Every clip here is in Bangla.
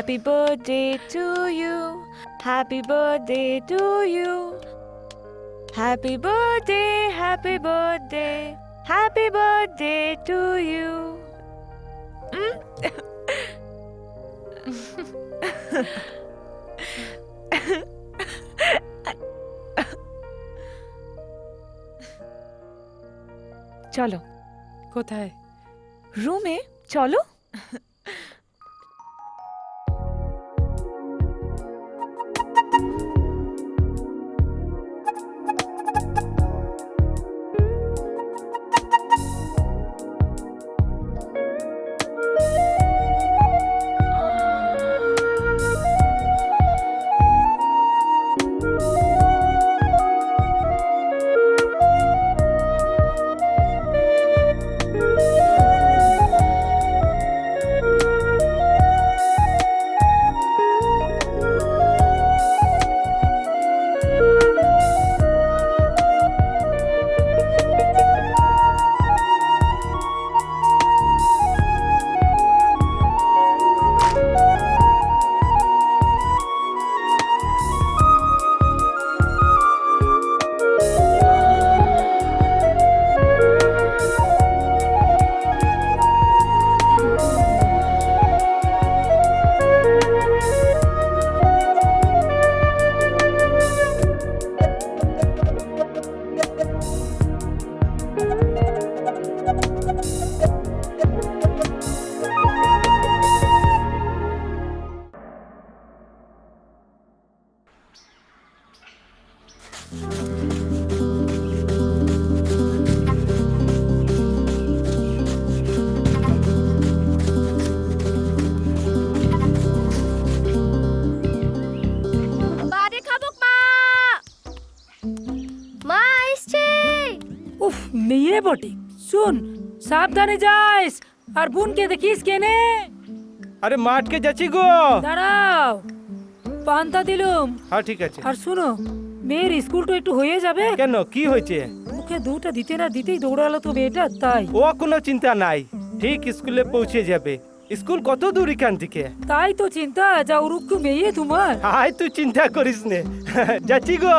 Happy birthday to you. Happy birthday to you. Happy birthday, happy birthday. Happy birthday to you. চলো। কোথায়? রুমে চলো। বাড়ি খাবো মা। মা এসছে। উফ, মেয়ে বটে। শুন, সাবধানে যাইস আর বোনকে দেখিস কেনে। আরে মাঠকে যাচ্ছি গো। দাঁড়াও, পান্তা দিলুম। হ্যাঁ ঠিক আছে। আর শুনো, মেয়ের স্কুলটা একটু হয়ে যাবে। কেন, কি হয়েছে? মুখে দুটা দিতে না দিতেই দৌড়ালো তো মেয়েটা, তাই। ও কোনো চিন্তা নাই, ঠিক স্কুলে পৌঁছে যাবে। স্কুল কত দূর এখান থেকে? তাই তো চিন্তা, যা উরুক্কু মেয়ে তোমার। হাই, তুই চিন্তা করিস নে। যাচ্ছি গো।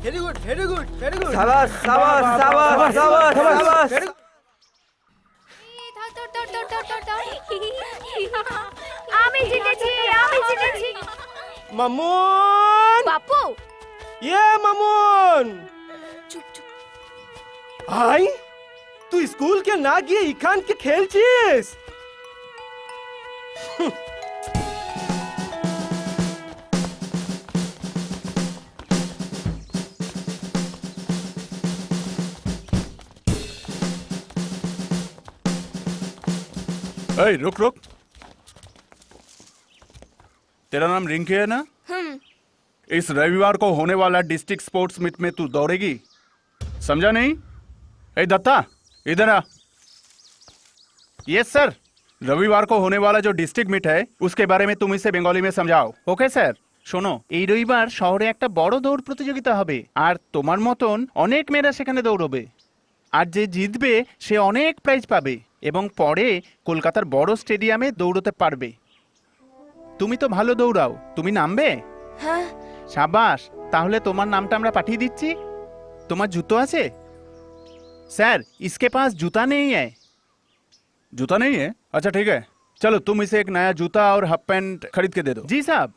Very good, very good, very good. সাবাস সাবাস সাবাস সাবাস সাবাস। আমি জিতেছি, আমি জিতেছি। মামুন, বাপু মামুন। চুপ চুপ। হাই, তুই স্কুল কে না গিয়ে এখান কে খেলছিস? ऐ रुक रुक। तेरा नाम रिंकी है ना? इस रविवार को होने वाला डिस्ट्रिक्ट स्पोर्ट्स मीट में तू दौड़ेगी, समझा नहीं? ए दत्ता, इधर आ। यस सर, रविवार को होने वाला जो डिस्ट्रिक्ट मीट है उसके बारे में तुम इसे बंगाली में समझाओ। Okay sir. শোনো, এই রবিবার শহরে একটা বড় দৌড় প্রতিযোগিতা হবে আর তোমার মতন অনেক মেয়েরা সেখানে দৌড়বে। আর যে জিতবে সে অনেক প্রাইজ পাবে এবং পরে কলকাতার বড় স্টেডিয়ামে দৌড়তে পারবে। তুমি তো ভালো দৌড়াও, তুমি নামবে? হ্যাঁ। শাবাশ, তাহলে তোমার নামটা আমরা পাঠিয়ে দিচ্ছি। তোমার জুতো আছে? স্যার, इसके पास जूता नहीं है। जूता नहीं है? अच्छा ठीक है, चलो तुम इसे एक नया जूता और हाफ पैंट खरीद के दे दो। जी साहब।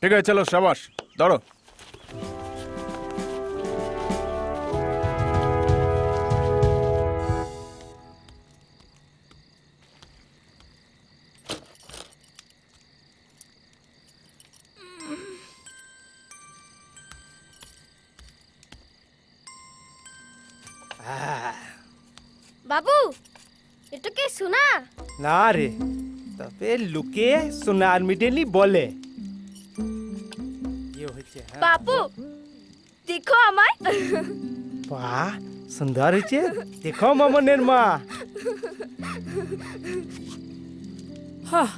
ठीक है, चलो शाबाश, दौड़ो। বাবু এটা কি শোনা না রে তবে লুকে সোনার মিডেলি বলে ইয়ে হচ্ছে হ্যাঁ বাবু দেখো আমায় বাহ সুন্দর হয়েছে দেখো মামনের মা হ্যাঁ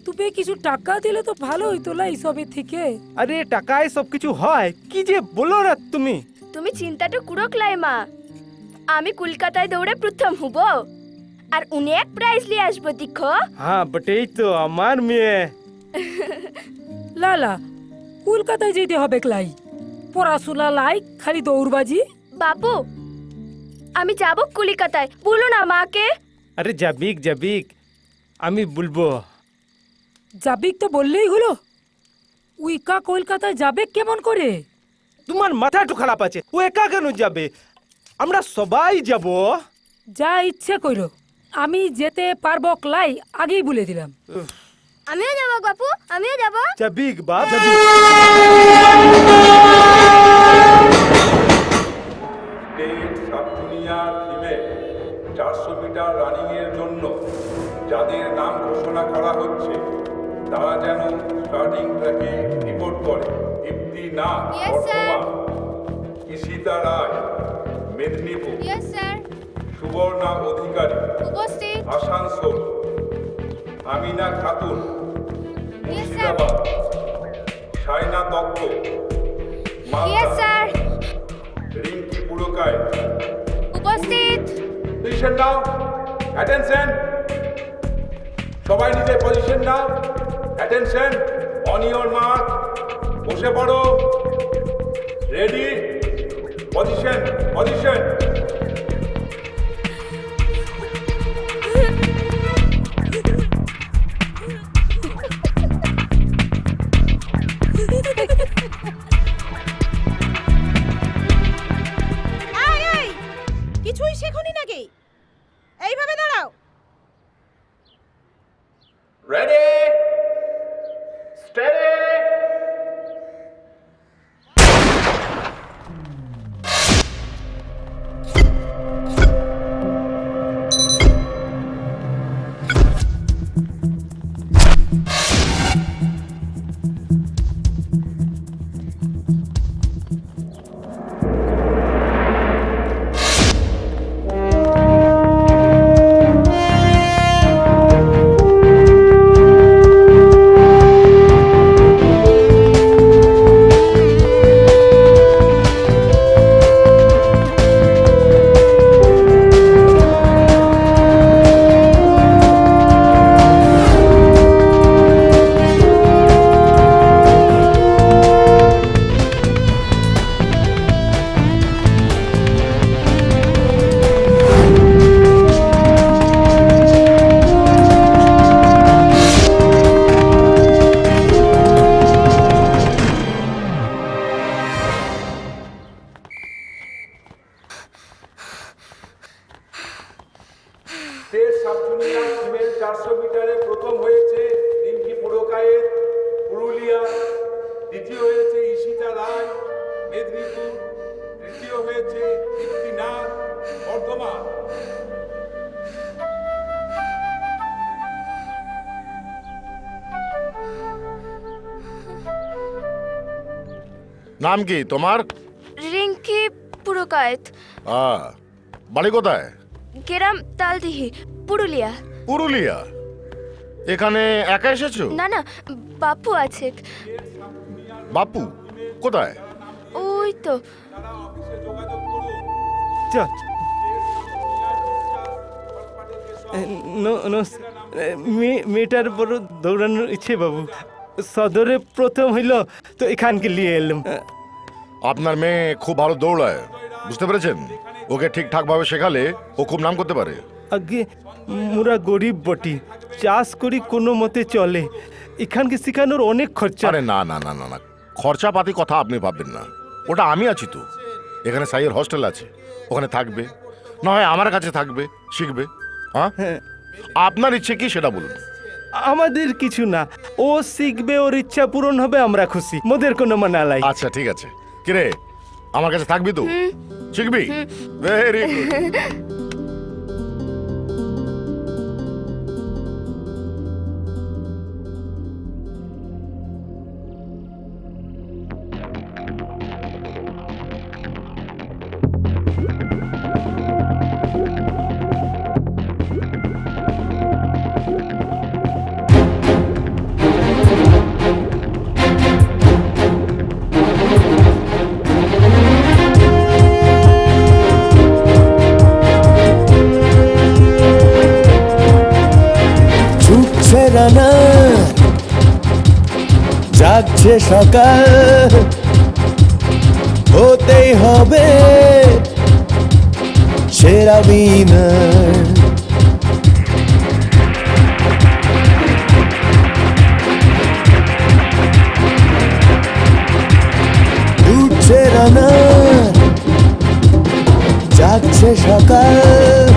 তুমি কিছু টাকা দিলে তো ভালো হইতো না এইসবের থেকে। আরে টাকায় সবকিছু হয় কি যে বলো না তুমি তুমি চিন্তাটা কুরকলাই মা আমি কলকাতায় দৌড়ে প্রথম হব আর অনেক প্রাইজ নিয়ে আসবো দেখো হ্যাঁ বট এই তো আমার মেয়ে লালা কলকাতায় যেতে হবে ক্লাই পড়াশোনা লাই খালি দৌড়বাজি। বাবু আমি যাব কলকাতায় বলো না মাকে আরে যাবিক যাবিক আমি বলবো যাবিক তো বললেই হলো উইকা কলকাতায় যাবে কেমন করে? তোমার মাথা একটু খারাপ আছে ও একা কেন যাবে আমরা সবাই যাব যা ইচ্ছে কইরো আমি যেতে পারবো ক্লাই আগেই বলে দিলাম। আমিও যাবো বাপু আমিও যাবো যাবিক বাপ যাবিক state sub junior female 400 metre রানিংয়ের জন্য যাদের নাম ঘোষণা করা হচ্ছে তারা যেন স্টার্টিং ট্র্যাকে রিপোর্ট করে। Dipti Nath Yes, sir. Bardhaman, Ishita Roy Medinipur, yes sir Subarna Adhikari উপস্থিত Asansol, Amina Khatun Yes, sir. Murshidabad, Saina Dutta yes Malda, sir Rinki Purkait. উপস্থিত পজিশন নাও, অ্যাটেনশন, সবাই নিজের পজিশন নাও, অ্যাটেনশন, অন ইওর মার্ক, বসে পড়ো, রেডি, পজিশন পজিশন। কিছুই শেখনি নাকি এইভাবে দাঁড়াও ready, steady. State sub junior female 400 মিটারে প্রথম হয়েছে রিঙ্কি পুরকায়েত পুরুলিয়া, দ্বিতীয় হয়েছে ঈশিতা রায় মেদিনীপুর, তৃতীয় হয়েছে দীপ্তি নাথ বর্ধমান। নাম কি তোমার? রিঙ্কি পুরকায়েত বাড়ি কোথায়? গ্রাম তালদিহি পুরুলিয়া পুরুলিয়া। এখানে একা এসেছো? না না বাপু আছে বাপু কোথায়? ওই তো চল মেয়েটার বড় দৌড়ানোর ইচ্ছে বাবু সদরে প্রথম হইল তো এখানকে নিয়ে এলাম আপনার মেয়ে খুব ভালো দৌড়ায়, বুঝতে পেরেছেন? ওকে ঠিকঠাক ভাবে শেখালে ও খুব নাম করতে পারে। আগে মোরা গরিব বটি চাষ করি কোনো মতে চলে এখানকে শেখানোর অনেক খরচা আরে না না না না না, খরচাপাতি কথা আপনি ভাববেন না, ওটা আমি আছি তো। এখানে সাইয়ের হোস্টেল আছে, ওখানে থাকবে, না হয় আমার কাছে থাকবে, শিখবে। হ্যাঁ, আপনার ইচ্ছে কি সেটা বলুন। আমাদের কিছু না, ও শিখবে, ওর ইচ্ছা পূরণ হবে, আমরা খুশি, মোদের কোনো মানা নাই। আচ্ছা ঠিক আছে, কিরে আমার কাছে থাকবি তো? শিখবি? Very good. উঠছে রানা জাগছে সকাল হতেই হবে সেরা উইনার উঠছে রানা জাগছে সকাল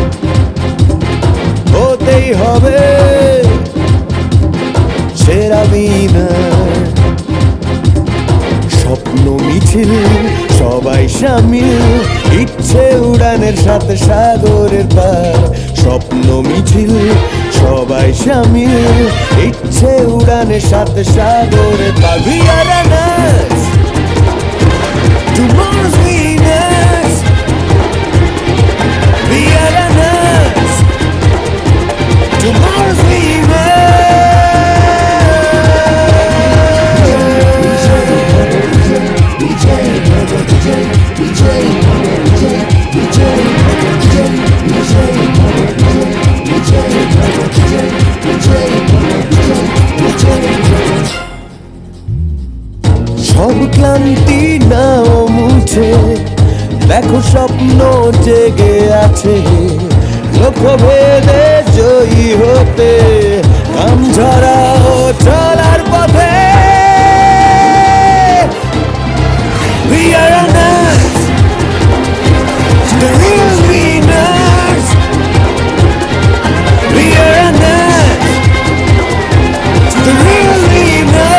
হতেই হবে সেরা উইনার স্বপ্ন মিছিল সবাই সামিল ইচ্ছে উড়ানের সাথে সাগরের পার স্বপ্ন মিছিল সবাই সামিল ইচ্ছে উড়ানের সাথে সাগরের পার We are runners, tomorrow's winners. We are runners, tomorrow's সব ক্লান্তি নাও মুছে দেখো স্বপ্ন জেগে আছে লক্ষ্য ভেদে জয়ী হতে কাম ঝরাও চলার পথে We are runners, the real winners. We are runners, the real winners.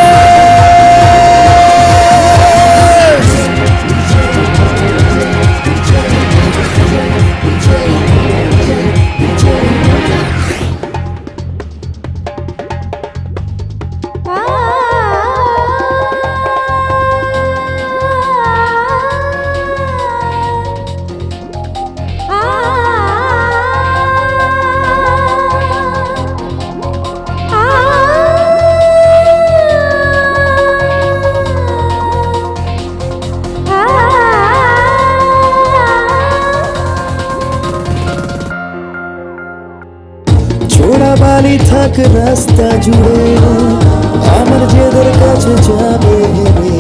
ছোড়া বালি থাক রাস্তা জুড়ে আমার জেদের কাছে যাবে হেরে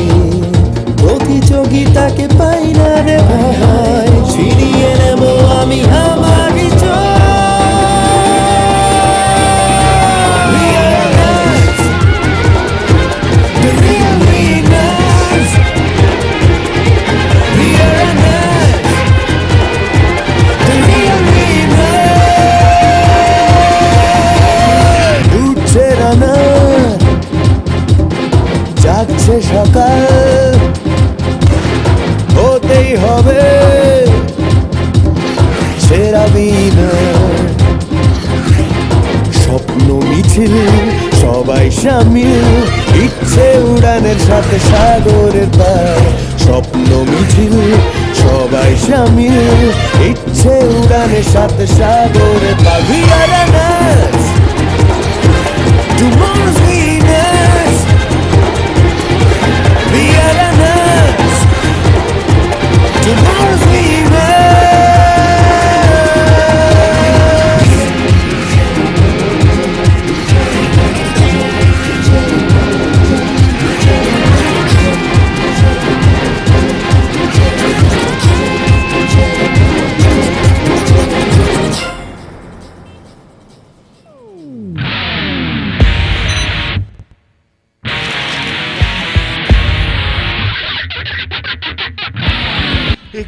প্রতিযোগিতাকে পাই না রে ভাই ছিনিয়ে নেব আমি আমার We are runners, the real winners. We are runners, the real winners. উঠছে রানা জাগছে সকাল হতেই হবে সেরা উইনার স্বপ্ন মিছিল সবাই সামিল ইচ্ছে উড়ানের সাথে সাগরের পার স্বপ্ন মিছিল সবাই সামিল ইচ্ছে উড়ানের সাথে সাগরের পার We are runners, tomorrow's winners. We are runners, tomorrow's winners.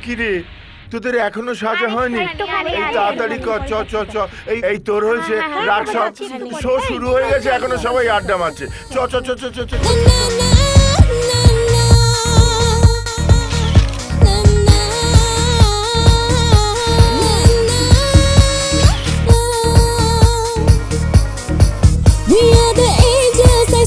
কি রে তোদের এখনো সাজা হয়নি এই তাড়াতাড়ি কর চ চ চ এই তোর হয়েছে রাত সব শো শুরু হয়ে গেছে এখনো সবাই আড্ডা মারছে চ চ চ চ চ চ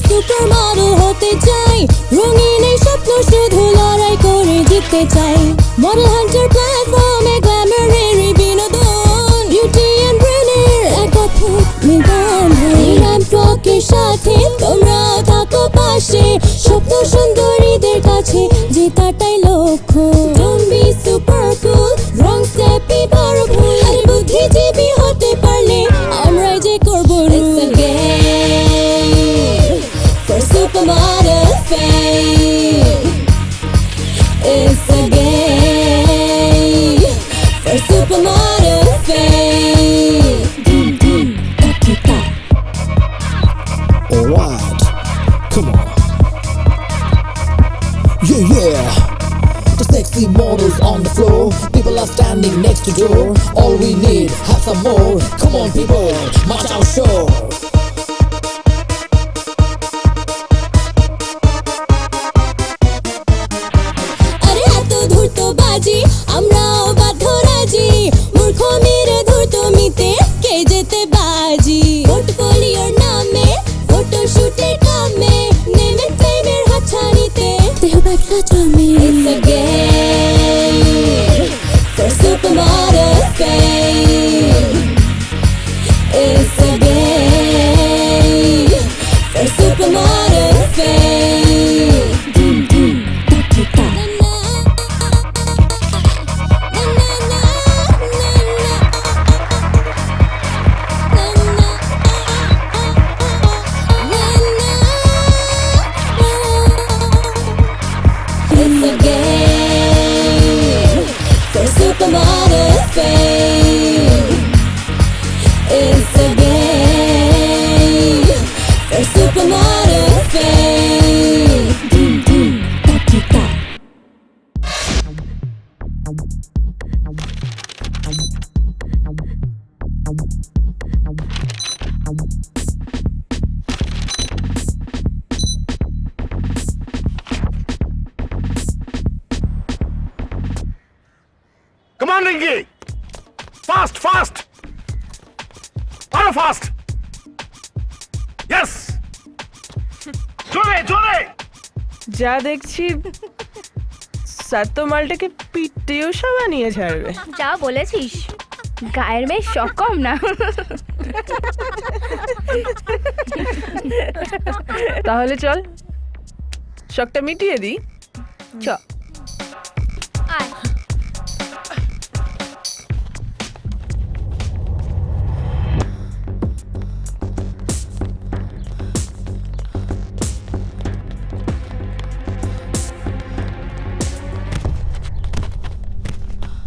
সুপারমডেল হতে চাই রঙিন এই স্বপ্ন শুধু লড়াই করে জিততে চাই মডেল হান্টার প্ল্যাটফর্মে গ্ল্যামারের বিনোদন বিউটি এন্ড ব্রেনের এক অদ্ভুত নিদান র্যাম্পকের সাথে তোমরাও থাকো পাশে স্বপ্ন সুন্দরীদের কাছে জেতাটাই লক্ষ্য ডোন্ট বি সুপার কুল রং স্টেপই বড় ভুল বুদ্ধিজীবী হতে পারলে আমরাই যে করবো rule what? Come on. Yeah. The sexy models on the floor. People are standing next to door. All we need, have some more. Come on, people, march out sure. আরে এত ধূর্ত বাজি আমরাও বাধ্য রাজি মূর্খ মেরে ধূর্ত মিতে কে যেতে বাজি পোর্টফোলিওর নামে ফটো শুটের কামে নেমে ফেমের হাতছানিতে দেহ ব্যবসা জমে It's a game for supermodel fame It's a game for supermodel fame Boom boom da da It's a game for supermodel fame. It's a game for supermodel fame. Boom boom da da da. Come on, Ringy! Fast, fast! Are fast! Yes! জোরে জোরে! যা দেখছি স্যার তো মালটাকে পিটিও সব নিয়ে ছাড়বে। যা বলেছিস গায়ের মেয়ে শখ কম না তাহলে চল শখটা মিটিয়ে দিই চ আয়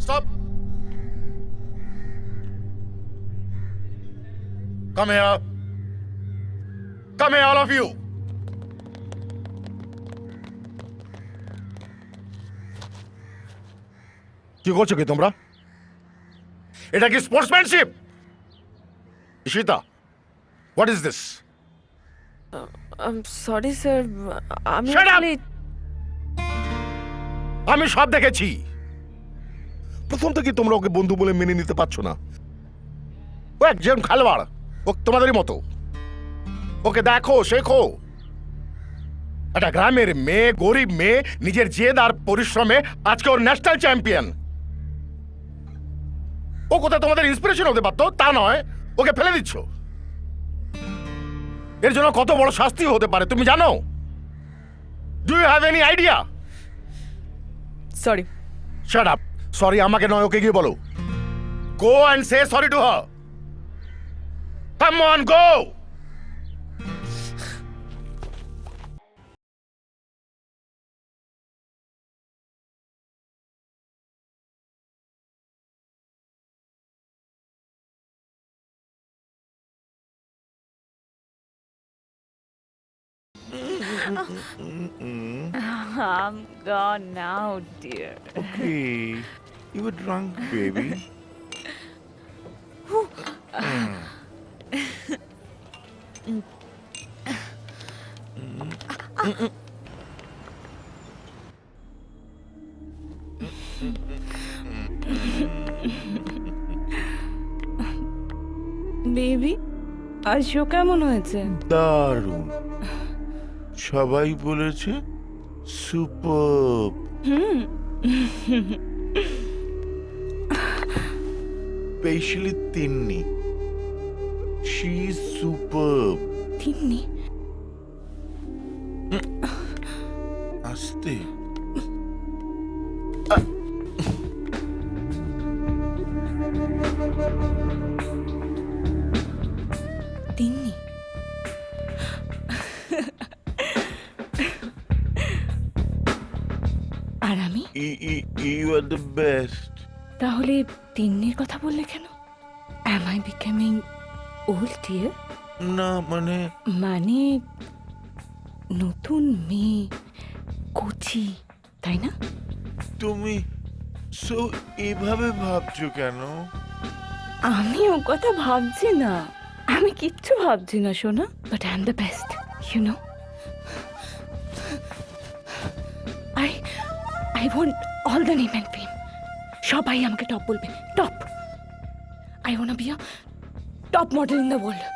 Stop! Come here! Come here, all of you! কি করছো কি তোমরা? এটা কি sportsmanship? Ishita, what is this? Sorry sir আমি Shut up! আসলে আমি সব দেখেছি। প্রথম থেকে তোমরা ওকে বন্ধু বলে মেনে নিতে পারছো না। ও একজন খেলোয়াড়, ও তোমাদেরই মতো। ওকে দেখো, শেখো। একটা গ্রামের মেয়ে, গরিব মেয়ে, নিজের জেদ আর পরিশ্রমে আজকে ওর ন্যাশনাল চ্যাম্পিয়ন। ও কোথায় তোমাদের ইন্সপিরেশন হতে পারতো তা নয়, ওকে ফেলে দিচ্ছ। এর জন্য কত বড় শাস্তি হতে পারে তুমি জানো? Do you have any idea? Sorry shut up. Sorry আমাকে নয়, ওকে গিয়ে বলো। Go and say sorry to her. Come on, go. I'm gone now dear Okay, you were drunk, baby. Baby আজ শো কেমন হয়েছে? দারুণ, সবাই বলেছে super. Specially Tinni, she is super. Tinni আস্তে। তিন্নি আর আমি ইউ আর দ্য বেস্ট। তাহলে তিন্নির কথা বললে কেন? Am I becoming old dear? না মানে মানে নতুন মেয়ে কোচি, তাই না? তুমি এভাবে ভাবছো কেন? আমি ও কথা ভাবছি না, আমি কিচ্ছু ভাবছি না সোনা, but I am the best, you know. I want all the name and fame. সবাই আমাকে টপ বলবে, top. I want to be a top model in the world.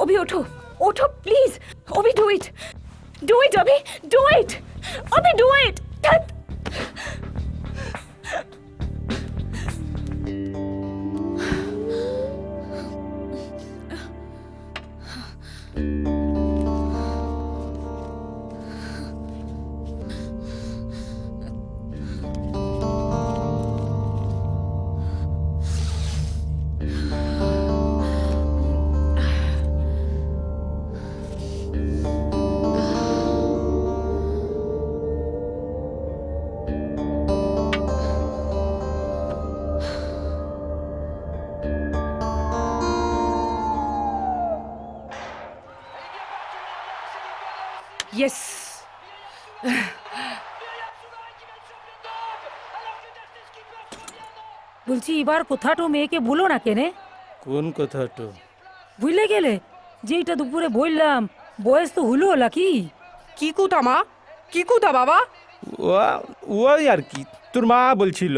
অভি ওঠো please. Abhi do it, Abhi do it, Abhi do it. Yes. বলছি এবার কোথাটো মেয়েকে ভুলো না কেনে? কোন কথাটো? ভুলে গেলে যেটা দুপুরে বললাম, বয়স তো হলো নাকি? কি কুতা মা, কি কুতা বাবা? ওই আর কি, তোর মা বলছিল।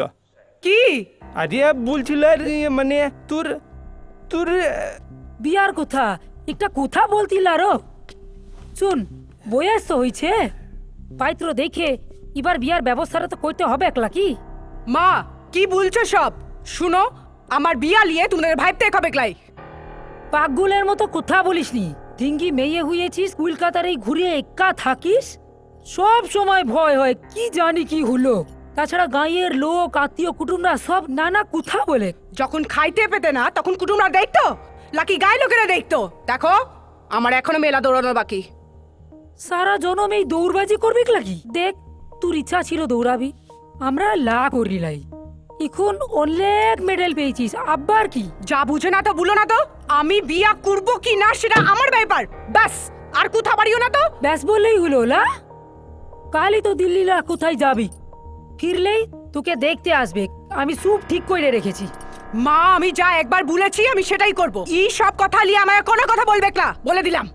কি? আরে বলছিল মানে তোর তোর বিয়ার কথা, একটা কথা বলতিল আরো। শুন, বয়স তো হয়েছে, পাইত্র দেখে এবার বিয়ার ব্যবস্থাটা তো করতে হবে একলা কি? মা কি বলছো সব? শুনো, আমার বিয়া লিয়ে তোমাদের ভাইতে খাবে ক্লাই। পাগলের মতো কথা বলিসনি। ডিঙ্গি মেয়ে হয়েছিস, কলকাতার এই ঘুরে একা থাকিস, সব সময় ভয় হয় কি জানি কি হলো। তাছাড়া গাঁয়ের লোক, আত্মীয় কুটুমরা সব নানা কথা বলে। যখন খাইতে পেতে না তখন কুটুমরা দেখতো, লাকি গায়ে লোকেরা দেখতো। দেখো, আমার এখনো মেলা দৌড়ানো বাকি। সারা জনম এই দৌড়বাজি করবি লাগি? দেখ, তোর ইচ্ছা ছিল দৌড়াবি, আমরা লা করিলাই। এখন অনেক মেডেল পেয়েছিস, আবার কি? যা বুঝে না তো বলো না তো। আমি বিয়া করব কি না সেটা আমার ব্যাপার, ব্যাস। আর কথা বাড়িও না তো। ব্যাস বললেই হলো লা? কালই তো দিল্লি লা কোথায় যাবি? ফিরলেই তোকে দেখতে আসবে, আমি সব ঠিক করে রেখেছি। মা, আমি যা একবার বলেছি আমি সেটাই করব। এই সব কথা নিয়ে আমায় কোনো কথা বলবে না, বলে দিলাম।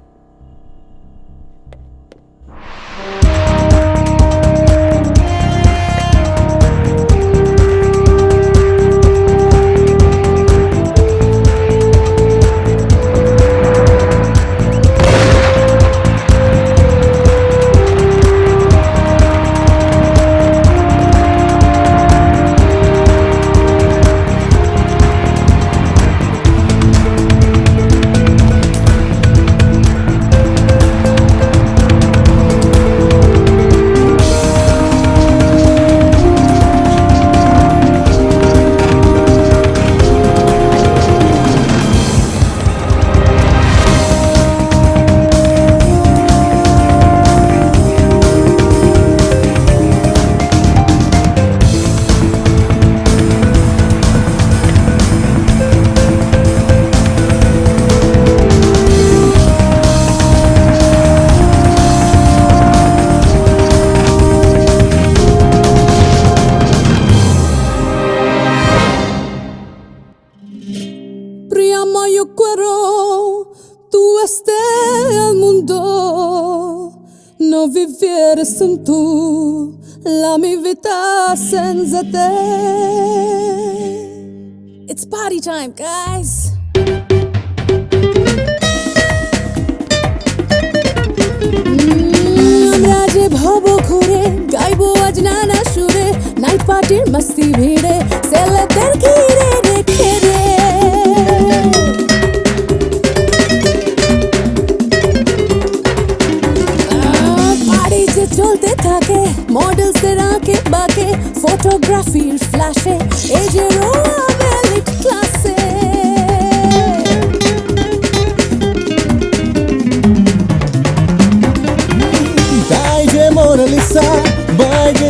Vivere som tu, la mi vita senza te. It's party time, guys. আমরা যে ভব ঘুরে গাইবো আজ নানা সুরে, নাইট পার্টির মস্তি ভিড়ে ছেলেদের ঘিরে রেখে রে। চলতে থাকে মডেল সে রাকে বাকে, ফটোগ্রাফির ফ্ল্যাশে এই যে রোয়াবেলিক ক্লাসে। তাই যে মোনালিসা, বাই যে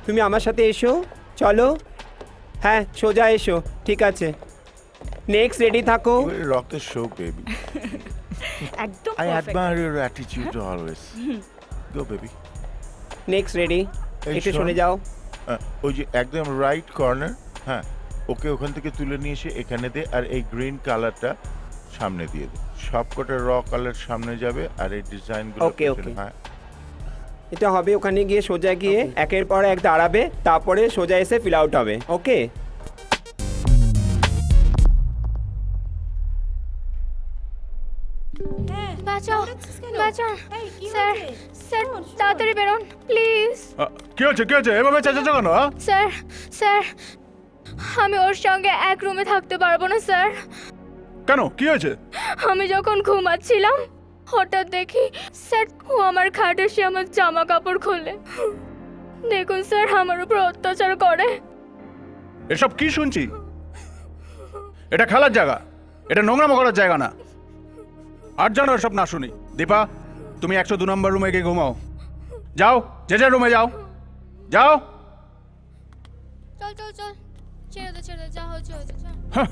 তুমি আমার সাথে এসো, চলো। হ্যাঁ, সোজা এসো, ঠিক আছে। নেক্সট রেডি থাকো। রক্তের শো বেবি। একদম I perfect. admire your attitude always. Go baby. Next ready, এই একটু শোন। সরে যাও। ওই যে একদম রাইট কর্নার, হ্যাঁ, ওকে ওখান থেকে তুলে নিয়ে এসে এখানে দে, আর এই গ্রিন কালারটা সামনে দিয়ে দে। সবকটা র কালার সামনে যাবে, আর এই ডিজাইনগুলো Okay, পেছনে, okay. হ্যাঁ। এটা হবে, ওখানে গিয়ে সোজা গিয়ে একের পর এক দাঁড়াবে, তারপরে সোজা এসে ফিল আউট হবে। ওকে, বাঁচাও, বাঁচাও। স্যার, স্যার তাড়াতাড়ি বেরোন প্লিজ। কি হচ্ছে কি হচ্ছে এভাবে চেঁচাচ্ছ কেন? স্যার, স্যার আমি ওর সঙ্গে এক রুমে থাকতে পারবো না স্যার। কেন কি হয়েছে? আমি যখন ঘুমাচ্ছিলাম হঠাৎ দেখি স্যার ও আমার খাট এসে আমার জামা কাপড় খোলে। দেখুন স্যার আমার উপর অত্যাচার করে। এসব কি শুনছি? এটা খেলার জায়গা, এটা নোংরামো করার জায়গা না। আর জানো এসব না শুনি। দীপা, তুমি 102 নম্বর রুমে গিয়ে ঘুমাও। যাও, যে যে রুমে যাও, যাও। চল চল চল, ছেড়ে দে যা হচ্ছে হয়েছে চল। হ্যাঁ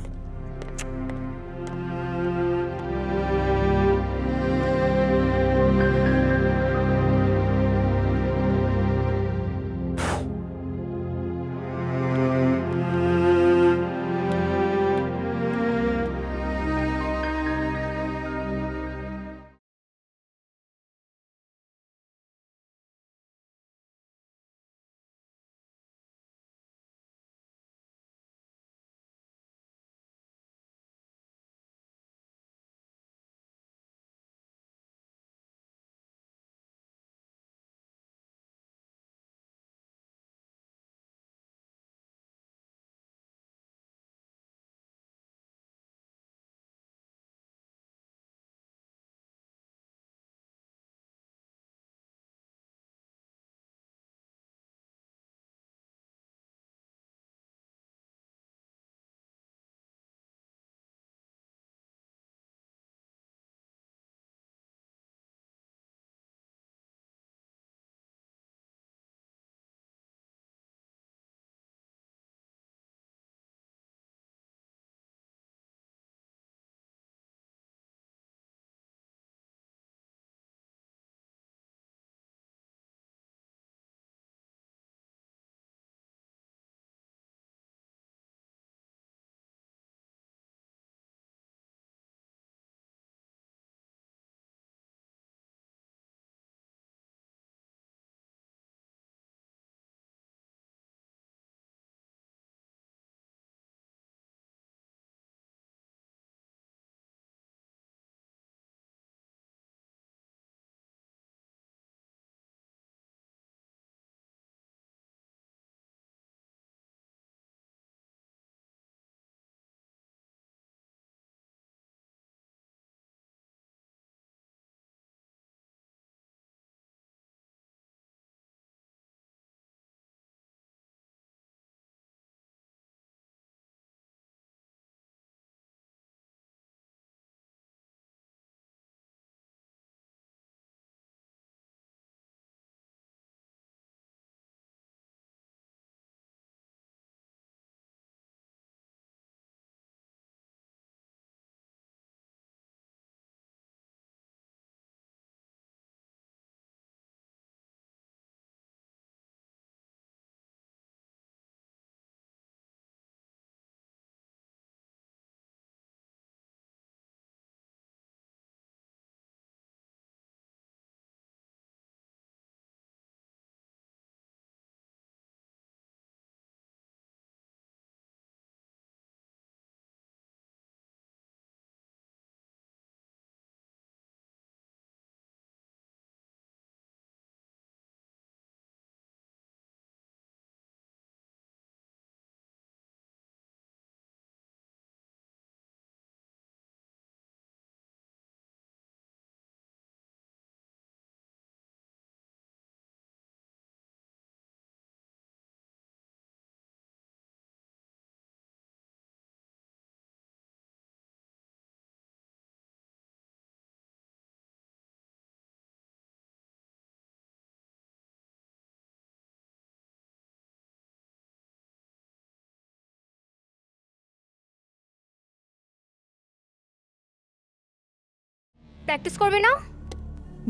প্র্যাকটিস করবে না?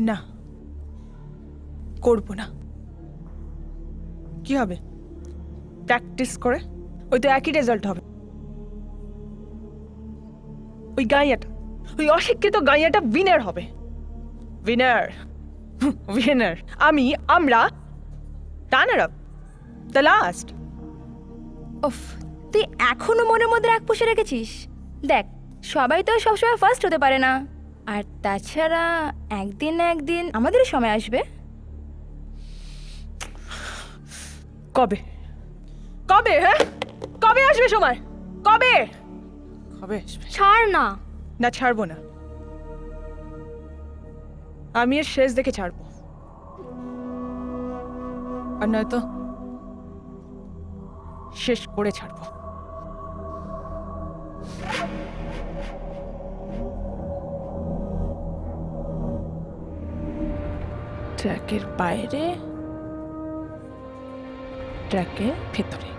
না, করবো না। কি হবে প্র্যাকটিস করে? ওই তো একই রেজাল্ট হবে। ওই গাইয়াটা, ওই অশিক্ষিত গাইয়াটা উইনার হবে। Winner, winner. আমরা রানার আপ, দ্য লাস্ট। উফ, তুই এখনো মনের মধ্যে রাগ পুষে রেখেছিস? দেখ, সবাই তো সবসময় ফার্স্ট হতে পারে না, আর তাছাড়া একদিন না একদিন আমাদেরও সময় আসবে। কবে কবে হ্যাঁ, কবে আসবে সময়? কবে কবে আসবে? ছাড় না। না, ছাড়বো না। আমি এর শেষ দেখে ছাড়বো, আর নয়তো শেষ করে ছাড়বো। ট্র্যাকের বাইরে, ট্র্যাকের ভেতরে,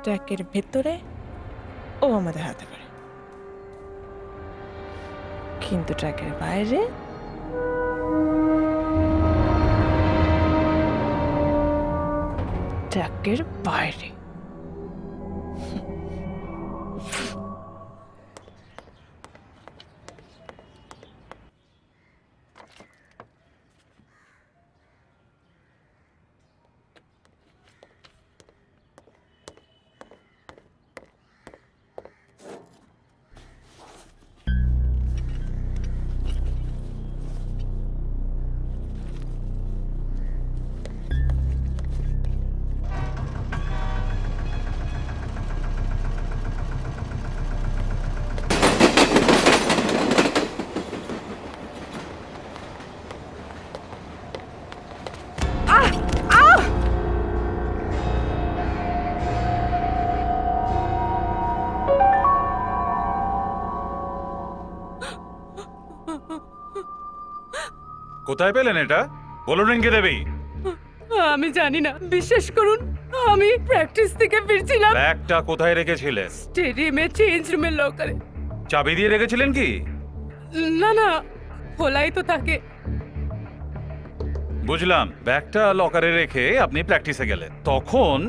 ট্র্যাকের ভেতরে ও আমাদের হাতে পারে, কিন্তু ট্র্যাকের বাইরে ট্র্যাকের বাইরে। কোথায় পেলেন এটা? বলুন রিঙ্কি দেবী। আমি জানি না, বিশ্বাস করুন। আমি প্র্যাকটিস থেকে ফিরছিলাম। ব্যাগটা কোথায় রেখেছিলেন? স্টেডিয়ামে চেঞ্জ রুমের লকারে। চাবি দিয়ে রেখেছিলেন কি? না না, খোলাই তো থাকে। বুঝলাম, ব্যাগটা লকারে রেখে আপনি প্র্যাকটিসে গেলেন, তখন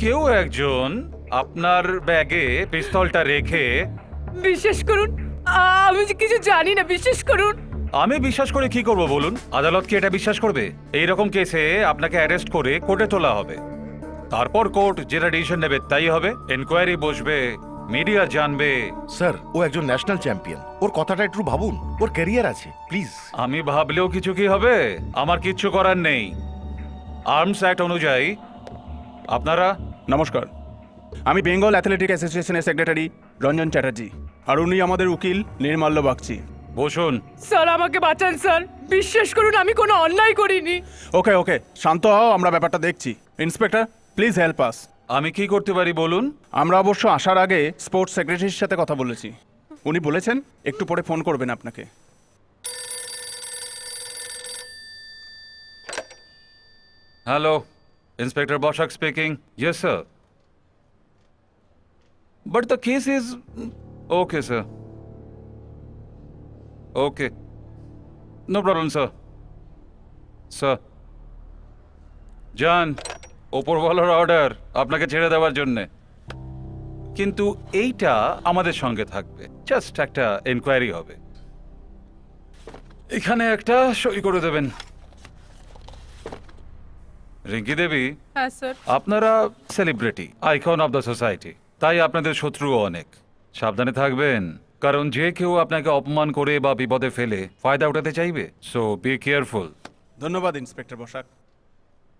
কেউ একজন আপনার ব্যাগে পিস্তলটা রেখে। বিশ্বাস করুন, আমি কিছু জানি না, বিশ্বাস করুন। আমি বিশ্বাস করে কি করব বলুন? আদালত কি এটা বিশ্বাস করবে? এই রকম কেসে আপনাকে অ্যারেস্ট করে কোর্টে তোলা হবে, তারপর কোর্ট যেটা ডিসিশন নেবে তাই হবে। এনকোয়ারি বসবে, মিডিয়া জানবে। স্যার, ও একজন ন্যাশনাল চ্যাম্পিয়ন, ওর কথাটা একটু ভাবুন, ওর ক্যারিয়ার আছে, প্লিজ। আমি ভাবলেও কিছু কি হবে? আমার কিচ্ছু করার নেই। আর্মস অ্যাক্ট অনুযায়ী আপনারা। নমস্কার, আমি বেঙ্গল অ্যাথলেটিক অ্যাসোসিয়েশনের সেক্রেটারি রঞ্জন চ্যাটার্জি, আর উনি আমাদের উকিল নির্মাল্য বাগচি। বসুন। স্যার, আমাকে বাঁচান স্যার, বিশ্বাস করুন আমি কোনো অন্যায় করিনি। ওকে ওকে, শান্ত হও, আমরা ব্যাপারটা দেখছি। Inspector, please help us. আমি কি করতে পারি বলুন? আমরা অবশ্য আসার আগে স্পোর্টস সেক্রেটারির সাথে কথা বলেছি, উনি বলেছেন একটু পরে ফোন করবেন আপনাকে। Hello, inspector Basak speaking. Yes sir, but the case is okay sir. Okay, no problem sir. Sir যান, ওপরওয়ালার অর্ডার আপনাকে ছেড়ে দেওয়ার জন্যে, কিন্তু এইটা আমাদের সঙ্গে থাকবে। জাস্ট একটা এনকোয়ারি হবে। এখানে একটা সই করে দেবেন। রিঙ্কি দেবী, হ্যাঁ স্যার। আপনারা celebrity, icon of the society, তাই আপনাদের শত্রুও অনেক। সাবধানে থাকবেন, কারণ যে কেউ আপনাকে অপমান করে বা বিপদে ফেলে ফায়দা উঠাতে চাইবে। So be careful. ধন্যবাদ ইন্সপেক্টর বসাক।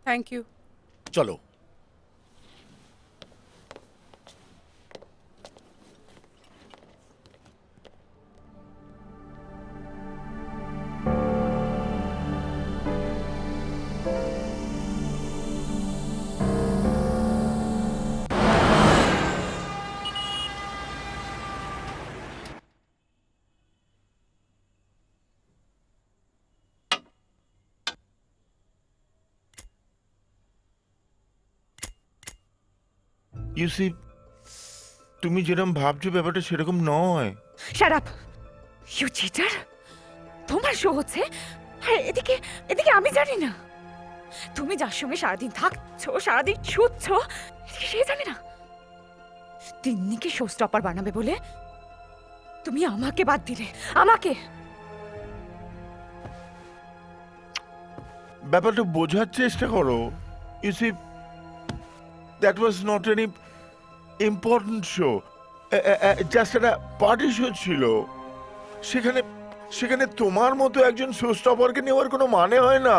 Thank you. চলো। ইউ সি, তুমি যেরকম ভাবছো ব্যাপারটা সেরকম নয়। Shut up. ইউ চিটার, তোমার শো হচ্ছে আর এদিকে এদিকে আমি জানি না। তুমি যার সঙ্গে সারাদিন থাকছো, সারাদিন শুচ্ছো, এদিকে সে জানে না। তিন্নিকে শো স্টপার বানাবে বলে তুমি আমাকে বাদ দিলে, আমাকে। ব্যাপারটা বোঝার চেষ্টা করো। You see, that was not any important show, just একটা পার্টি শো ছিল। সেখানে সেখানে তোমার মতো একজন শো স্টপারকে নেওয়ার কোনো মানে হয় না।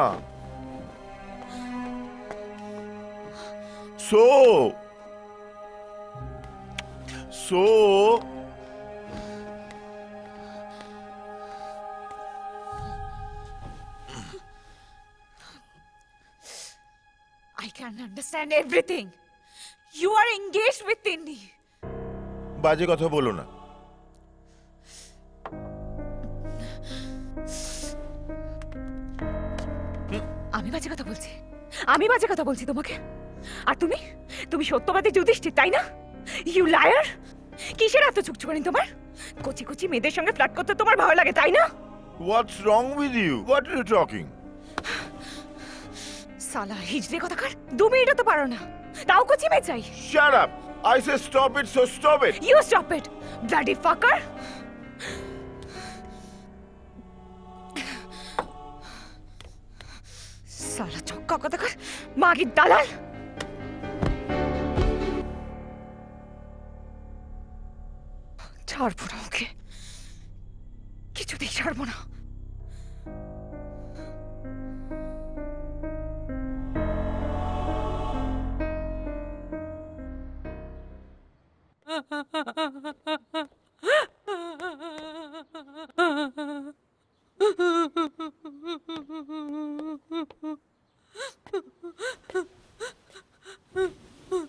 So so I can understand everything. You are engaged with Tinni. বাজে কথা বলো না। আমি বাজে কথা বলছি? আমি বাজে কথা বলছি তোমাকে? আর তুমি তুমি সত্যবাদী যুধিষ্ঠির, তাই না? You liar! কিসের এত চুকচুকানি তোমার? কচি কচি মেয়েদের সঙ্গে ফ্লার্ট করতে তোমার ভালো লাগে, তাই না? What's wrong with you? What are you talking? সালা হিজড়ে কথাকার, 2 মিনিটও তো পারো না, তাও কচি মেয়ে চাই। Shut up! I say stop it, so stop it. You stop it, bloody fucker! সালা চক্কা কথাকার, মাগির দালাল! ছাড়বো না ওকে, কিছুতেই ছাড়বো না।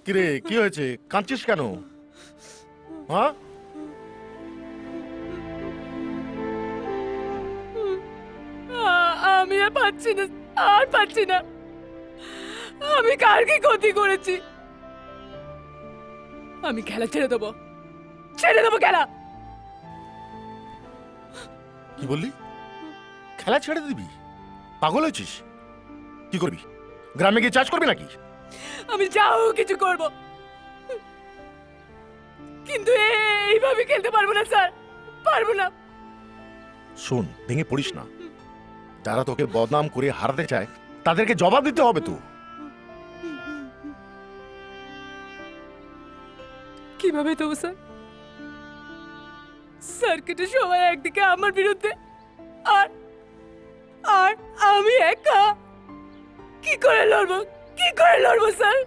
কিরে, কি হয়েছে? কাঁদছিস কেন? হ্যাঁ, আমি আর পাচ্ছি না, আর পাচ্ছি না। আমি কার কি ক্ষতি করেছি? আমি খেলা ছেড়ে দেবো, ছেড়ে দেবো খেলা। কি বললি? খেলা ছেড়ে দিবি? পাগল হয়েছিস? কি করবি? গ্রামে গিয়ে চাষ করবি নাকি? আমি যাও কিছু করব, কিন্তু এইভাবে খেলতে পারবো না স্যার, পারবো না। শোন, ভেঙে পড়িস না। যারা তোকে বদনাম করে হারাতে চায় তাদেরকে জবাব দিতে হবে তো। কিভাবে দেবো স্যার? সার্কিটে সবাই একদিকে আমার বিরুদ্ধে, আর আর আমি একা। কি করে লড়বো, কি করে লড়বো স্যার?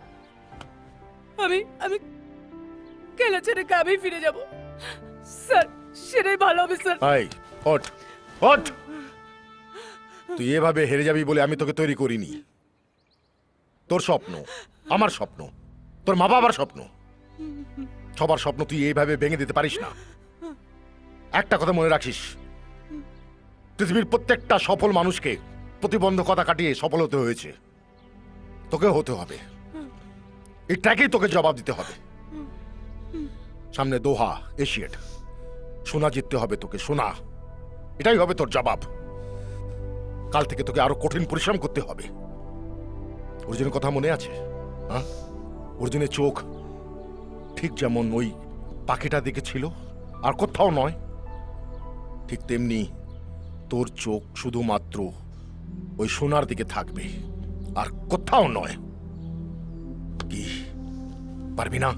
আমি আমি খেলা ছেড়ে গ্রামে ফিরে যাব স্যার, সেটাই ভালো হবে স্যার। আই ওঠ, ওঠ! তুই এভাবে হেরে যাবি বলে আমি তোকে তৈরি করিনি। তোর স্বপ্ন, আমার স্বপ্ন, তোর মা বাবার স্বপ্ন, সবার স্বপ্ন তুই এইভাবে ভেঙে দিতে পারিস না। একটা কথা মনে রাখিস, পৃথিবীর প্রত্যেকটা সফল মানুষকে প্রতিবন্ধকতা কাটিয়ে সফল হতে হয়েছে। তোকে হতে হবে, এটাকেই তোকে জবাব দিতে হবে। সামনে দোহা, এশিয়াড, সোনা জিততে হবে তোকে, সোনা। এটাই হবে তোর জবাব। কাল থেকে তোকে আরো কঠিন পরিশ্রম করতে হবে। অর্জুনের কথা মনে আছে? হ্যাঁ, অর্জুনের চোখ ঠিক যেমন ওই পাখিটার দিকে ছিল, আর কোথাও নয়, ঠিক তেমনি তোর চোখ শুধুমাত্র ওই সোনার দিকে থাকবে, আর কোথাও নয়। কি পারবি না?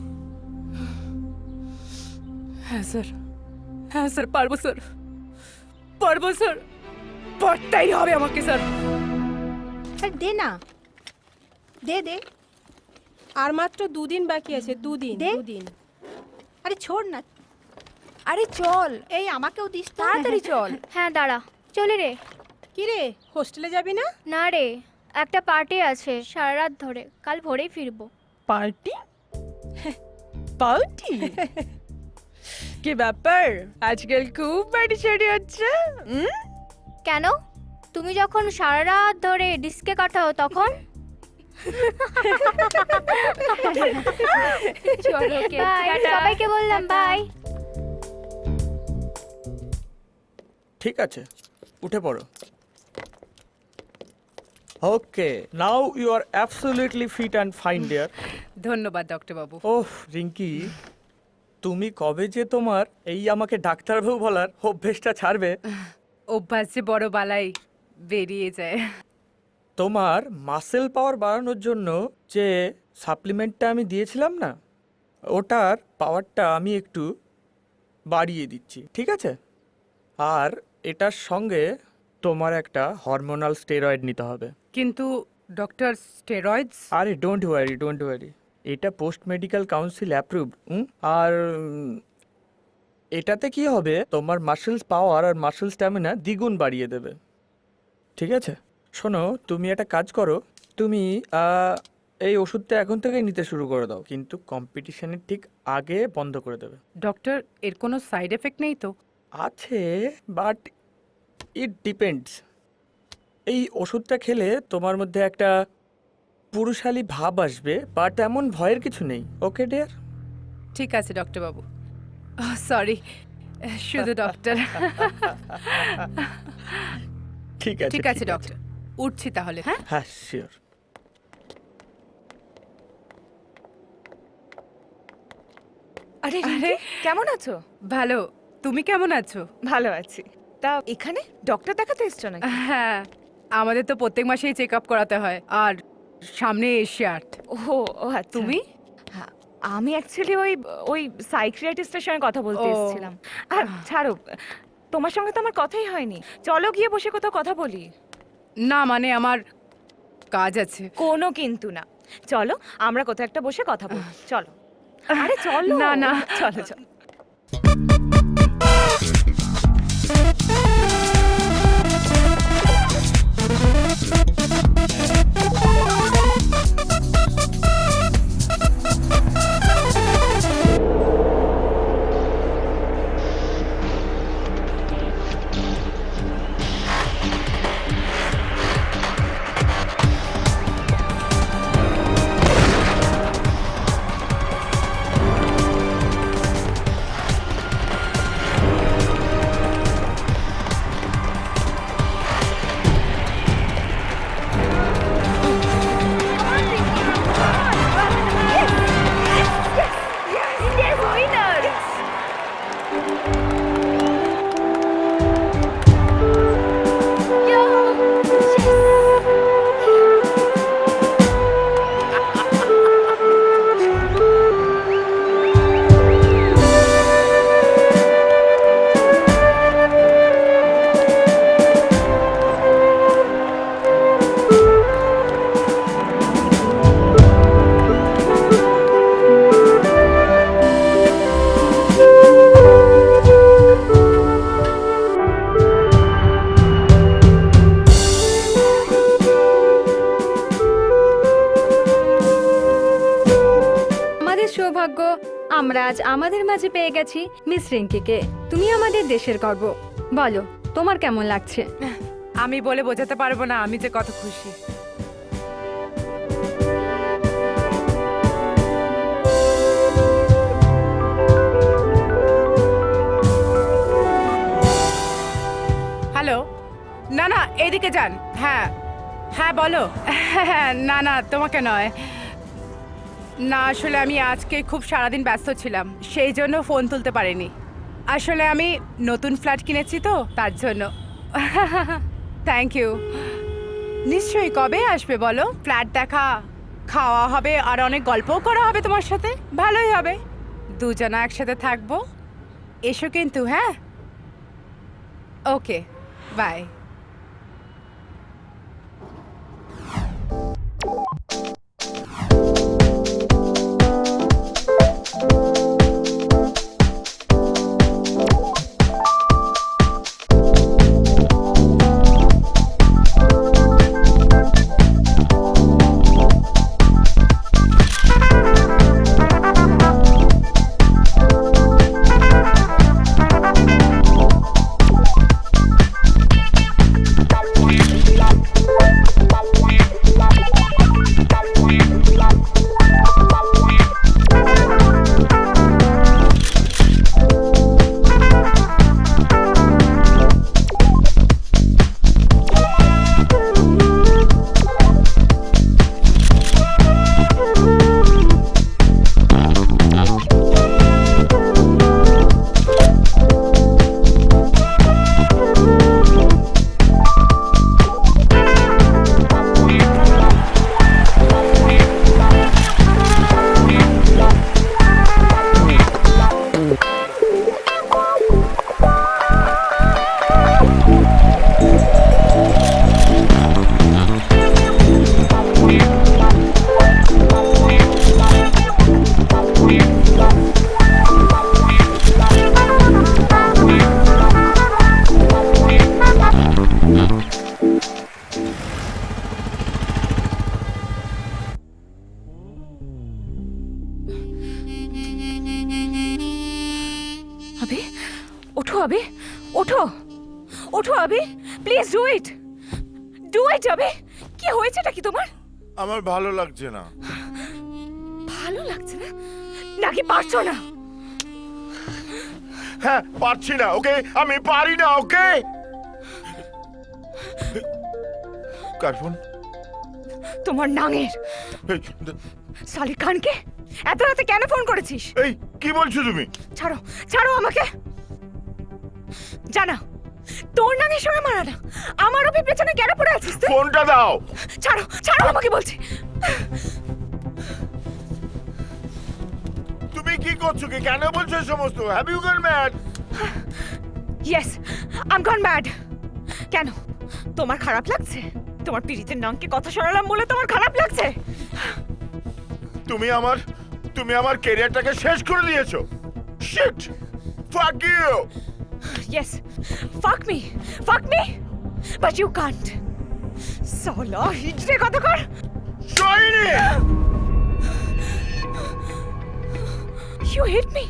হ্যাঁ স্যার, হ্যাঁ স্যার, পারবো স্যার, পারবো স্যার, পারতেই হবে আমাকে স্যার। স্যার দে না, দে দে, আর মাত্র 2 দিন বাকি আছে, 2 দিন, 2 দিন। আরে ছোড় না, আরে চল, এই আমাকেও দিস তো। তাড়াতাড়ি চল। হ্যাঁ দাঁড়া, চলে রে। কি রে, হোস্টেলে যাবি না? না রে, একটা পার্টি আছে সারা রাত ধরে, কাল ভোরেই ফিরবো। পার্টি? পার্টি? কি ব্যাপার, আজকাল খুব পার্টি শাড়ি হচ্ছে। কেন? তুমি যখন সারা রাত ধরে ডিস্কে কাটাও তখন? চলো, সবাইকে বললাম বাই। ঠিক আছে, উঠে পড়ো। Okay, now you are absolutely fit and fine dear. ধন্যবাদ ডক্টরবাবু। ওহ রিঙ্কি, তুমি কবে যে তোমার এই আমাকে ডাক্তারবাবু বলার অভ্যেসটা ছাড়বে? অভ্যাস যে বড় বালাই, বেরিয়ে যায়। তোমার মাসেল পাওয়ার বাড়ানোর জন্য যে সাপ্লিমেন্টটা আমি দিয়েছিলাম না, ওটার পাওয়ারটা আমি একটু বাড়িয়ে দিচ্ছি, ঠিক আছে? আর এটার সঙ্গে তোমার একটা হরমোনাল স্টেরয়েড নিতে হবে। কিন্তু ডক্টর, স্টেরয়েডস? আরে ডোন্ট ওয়ারি, এটা পোস্ট মেডিকেল কাউন্সিল অ্যাপ্রুভড। আর এটাতে কি হবে, তোমার মাসেলস পাওয়ার আর মাসেল স্ট্যামিনা দ্বিগুণ বাড়িয়ে দেবে, ঠিক আছে? শোনো, তুমি একটা কাজ করো, তুমি এই ওষুধটা এখন থেকেই নিতে শুরু করে দাও, কিন্তু কম্পিটিশনের ঠিক আগে বন্ধ করে দেবে। ডক্টর, এর কোনো সাইড এফেক্ট নেই তো? আছে, বাট ইট ডিপেন্ডস। এই ওষুধটা খেলে তোমার মধ্যে একটা পুরুষালী ভাব আসবে, বাট এমন ভয়ের কিছু নেই। Okay dear? ঠিক আছে ডক্টরবাবু। সরি, শুধু ডক্টর। ঠিক আছে, ঠিক আছে ডক্টর, উঠছি তাহলে। হ্যাঁ হ্যাঁ, শিওর। আরে আরে, কেমন আছো? ভালো। তুমি কেমন আছো? ভালো আছি। তা এখানে ডক্টর দেখাতে এসছো নাকি? হ্যাঁ, আমাদের তো প্রত্যেক মাসেই চেক আপ করাতে হয়, আর সামনে এশিয়াড। ও ও আচ্ছা। তুমি? হ্যাঁ, আমি অ্যাকচুয়ালি ওই সাইকিয়াট্রিস্টের সঙ্গে কথা বলতে ও। এসেছিলাম। আর ছাড়ো, তোমার সঙ্গে তো আমার কথাই হয়নি। চলো গিয়ে বসে কোথাও কথা বলি। না মানে আমার কাজ আছে। কোনো কিন্তু না, চলো আমরা কোথাও একটা বসে কথা বলি। চলো। আরে চলো। না, না। চলো চলো। সৌভাগ্য, আমরা আজ আমাদের মাঝে পেয়ে গেছি মিস রিঙ্কিকে। তুমি আমাদের দেশের গর্ব। বলো, তোমার কেমন লাগছে? আমি বলে বোঝাতে পারবো না আমি যে কত খুশি। হ্যালো, না না এদিকে যান। হ্যাঁ হ্যাঁ বলো। না না তোমাকে নয়, না আসলে আমি আজকে খুব সারাদিন ব্যস্ত ছিলাম, সেই জন্য ফোন তুলতে পারিনি। আসলে আমি নতুন ফ্ল্যাট কিনেছি তো তার জন্য। Thank you. নিশ্চয়ই, কবে আসবে বলো? ফ্ল্যাট দেখা, খাওয়া হবে আর অনেক গল্পও করা হবে তোমার সাথে। ভালোই হবে, দুজনা একসাথে থাকবো। এসো কিন্তু। হ্যাঁ, ওকে, বাই। আবে ওঠো, আবে ওঠো, ওঠো আবে, please do it, do it আবে। কি হয়েছেটা কি তোমার? আমার ভালো লাগছে না। ভালো লাগছে না নাকি পারছো না? হ্যাঁ, পারছি না, ওকে, আমি পারি না, ওকে। কার ফোন? তোমার নাঙের এই, সালি খানকে এত রাতে কেন ফোন করেছিস? এই কি বলছো তুমি? ছাড়ো, ছাড়ো আমাকে। জানা তোর নাঙের সঙ্গে মারা না, আমার ওপর পেছনে কেন পড়ে আছিস তুই? ফোনটা দাও। ছাড়ো, ছাড়ো আমাকে বলছি। তুমি কি করছো? কি কেন বলছো এই সমস্ত? Have you gone mad? Yes, I am gone bad. কেন তোমার খারাপ লাগছে? তোমার পীড়িতের নামকে কথা শোনালাম বলে তোমার খারাপ লাগছে? তুমি আমার ক্যারিয়ারটাকে শেষ করে দিয়েছো। Shit, fuck you. Yes, fuck me, but you can't. Sala, হিজড়ে কথা কর। সইনি। You hit me.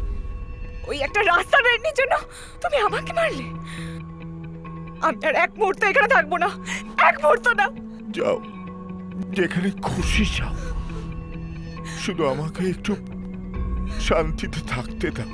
ওই একটা রাস্তা বেরনির জন্য তুমি আমাকে মারলে। আমি আর এক মুহূর্ত এখানে থাকবো না, এক মুহূর্ত না। যাও, যেখানে খুশি যাও, শুধু আমাকে একটু শান্তিতে থাকতে দাও।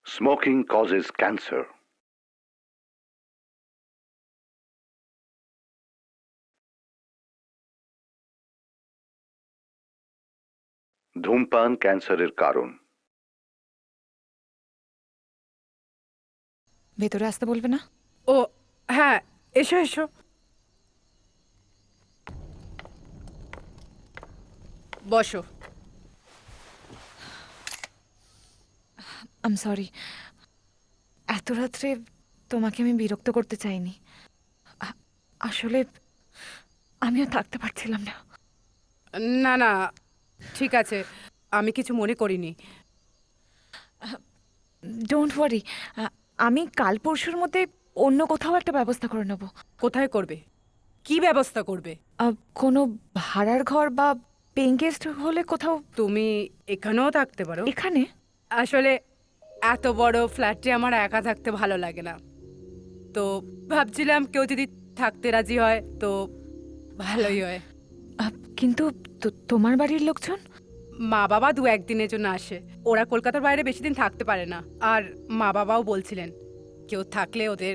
Smoking causes cancer. ধূমপান ক্যান্সারের কারণ। ভেতরে আসতে বলবে না? ও হ্যাঁ, এসো এসো। বসো। আই এম সরি, এত রাত্রে তোমাকে আমি বিরক্ত করতে চাইনি। আসলে আমিও থাকতে পারছিলাম না। না না, ঠিক আছে, আমি কিছু মনে করিনি। ডোন্ট ওয়ারি, আমি কাল পরশুর মধ্যে অন্য কোথাও একটা ব্যবস্থা করে নেব। কোথায় করবে? কি ব্যবস্থা করবে? কোনো ভাড়ার ঘর বা পেইং গেস্ট হলে কোথাও। তুমি এখানেও থাকতে পারো। এখানে? আসলে এত বড় ফ্ল্যাটে আমার একা থাকতে ভালো লাগে না, তো ভাবছিলাম কেউ যদি থাকতে রাজি হয় তো ভালোই হয়। কিন্তু তোমার বাড়ির লোকজন? মা বাবা 2-1 দিনের জন্য আসে, ওরা কলকাতার বাইরে বেশি দিন থাকতে পারে না। আর মা বাবাও বলছিলেন কেউ থাকলে ওদের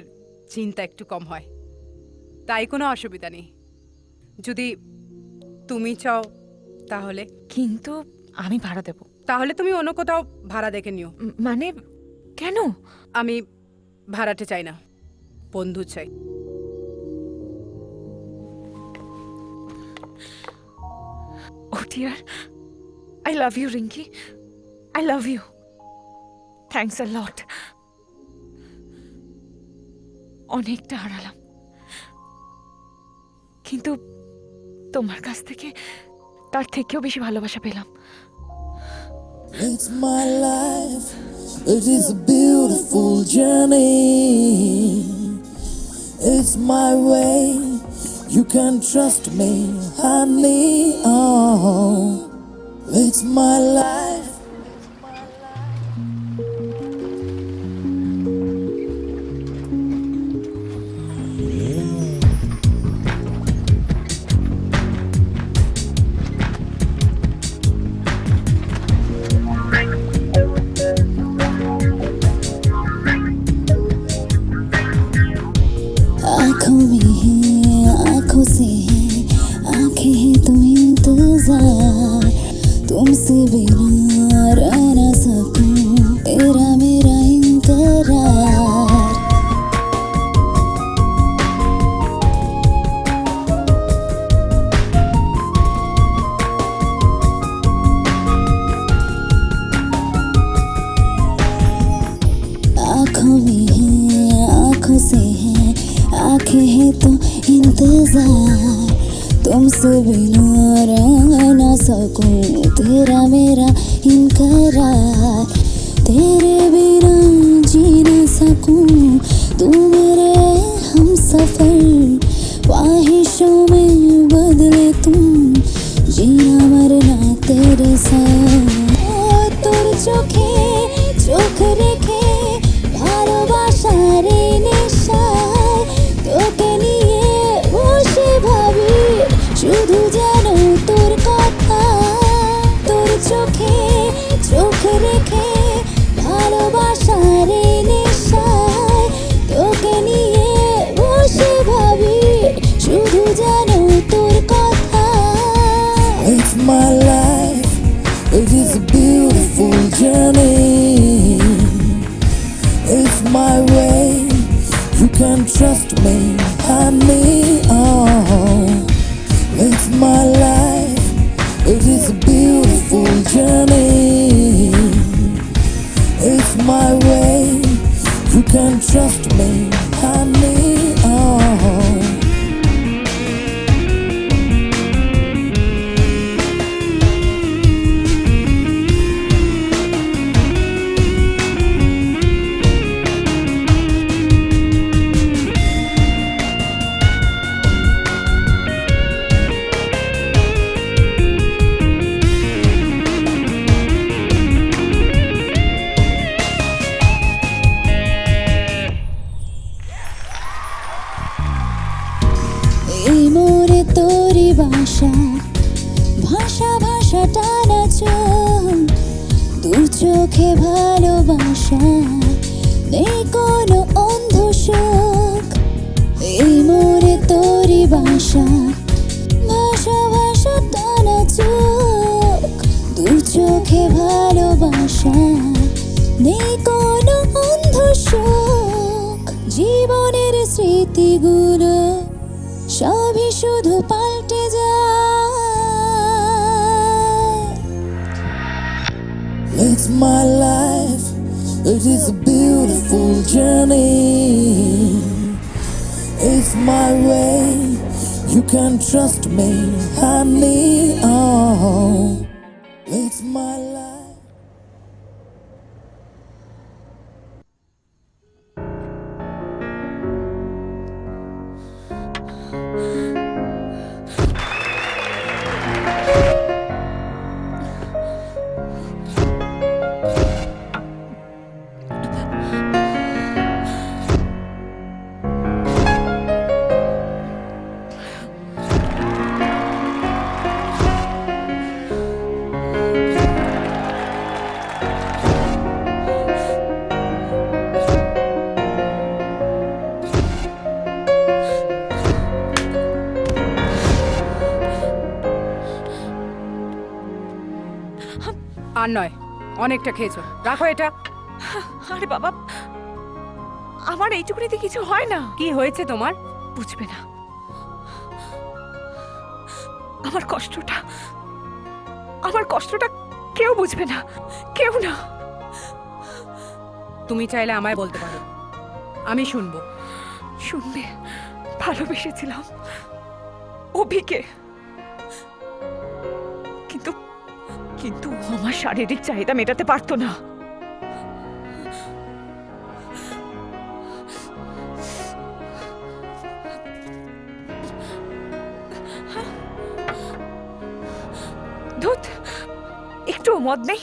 চিন্তা একটু কম হয়, তাই কোনো অসুবিধা নেই যদি তুমি চাও তাহলে। কিন্তু আমি ভাড়া দেব। তাহলে তুমি অন্য কোথাও ভাড়া দেখে নিও। মানে কেন? আমি ভাড়াটে চাই না, বন্ধু চাই। Oh dear, I love you, Rinky. I love you. Thanks a lot. অনেকটা হারালাম, কিন্তু তোমার কাছ থেকে তার থেকেও বেশি ভালোবাসা পেলাম। It's my life, it is a beautiful journey. It's my way, you can trust me, honey. Oh, it's my life. आँखों में है, आँखों से है, आँखें हैं तो इंतजार, तुमसे बिना इंतजार तुमसे बिना रह ना सकूं तेरा मेरा इनकरार तेरे बिना जी ना सकूं तू मेरे हम सफर ख्वाहिशों में बदले तुम जीना मरना तेरे साथ তোর চোখে চোখ রেখে ভালোবাসার নেশায় তোকে নিয়ে বসে ভাবি শুধু যেন তোর কথা তোর চোখে চোখ রেখে ভালোবাসার নেশায় তোকে নিয়ে বসে ভাবি শুধু যেন তোর কথা It's my life, it is a beautiful journey. It's my way, you can trust me, honey. Oh, it's my life, it is a beautiful journey. It's my way, you can trust me, honey. Oh. এই মোরে তোরি ভাষা ভাষা ভাষা টানা চোখ দু চোখে ভালোবাসা নেই কোনো অন্ধ শোক এই মোরে তোরি ভাষা ভাষা ভাষা টানা চোখ দু চোখে ভালোবাসা নেই কোনো অন্ধ শোক জীবনের স্মৃতিগুলো সবই শুধু পাল্টে যায় It's my life, it is a beautiful journey. It's my way, you can trust me, honey. Oh, it's my life. আর নয়, অনেকটা খেয়েছো, রাখো এটা। আরে বাবা, আমার এইটুকুনিতে কিছু হয় না। কি হয়েছে তোমার? বুঝবে না আমার কষ্টটা, আমার কষ্টটা কেউ বুঝবে না, কেউ না। তুমি চাইলে আমায় বলতে পারো, আমি শুনবো। শুনবে? ভালোবেসেছিলাম অভিকে, কিন্তু কিন্তু ও আমার শারীরিক চাহিদা মেটাতে পারতো না। ধুত, একটুও মদ নেই।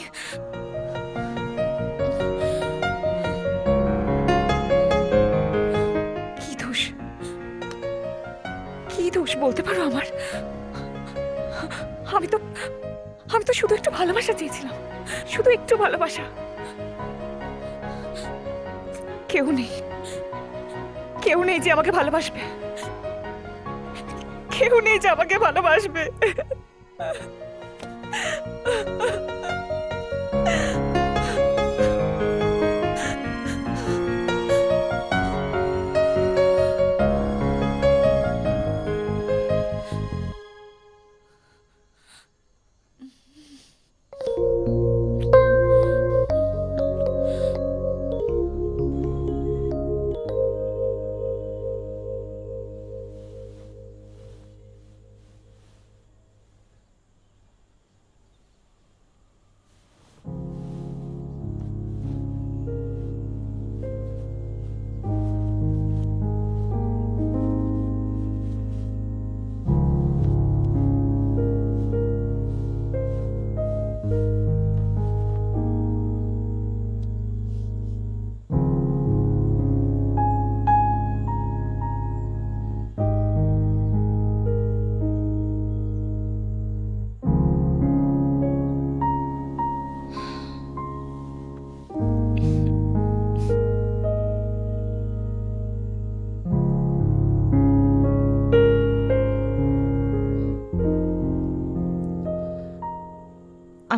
কি দোষ, কি দোষ বলতে পারো আমার? আমি তো শুধু একটু ভালোবাসা চেয়েছিলাম, শুধু একটু ভালোবাসা। কেউ নেই, কেউ নেই যে আমাকে ভালোবাসবে, কেউ নেই যে আমাকে ভালোবাসবে।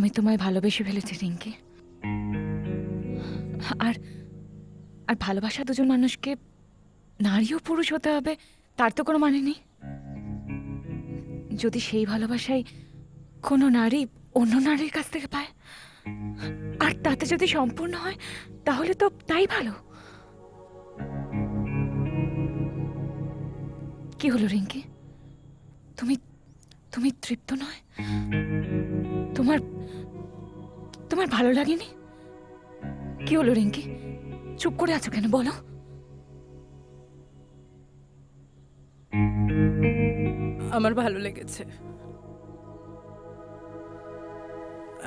আমি তোমায় ভালোবেসে ফেলেছি রিঙ্কি। আর আর ভালোবাসা দুজন মানুষকে নারী ও পুরুষ হতে হবে তার তো কোনো মানে নেই। যদি সেই ভালোবাসাই কোনো নারী অন্য নারীর কাছ থেকে পায় আর তাতে যদি সম্পূর্ণ হয় তাহলে তো তাই ভালো। কি হলো রিঙ্কি, তুমি তুমি তৃপ্ত নয়? তোমার তোমার ভালো লাগেনি? কি হলো রিঙ্কি, চুপ করে আছো কেন বলো? আমার ভালো লেগেছে।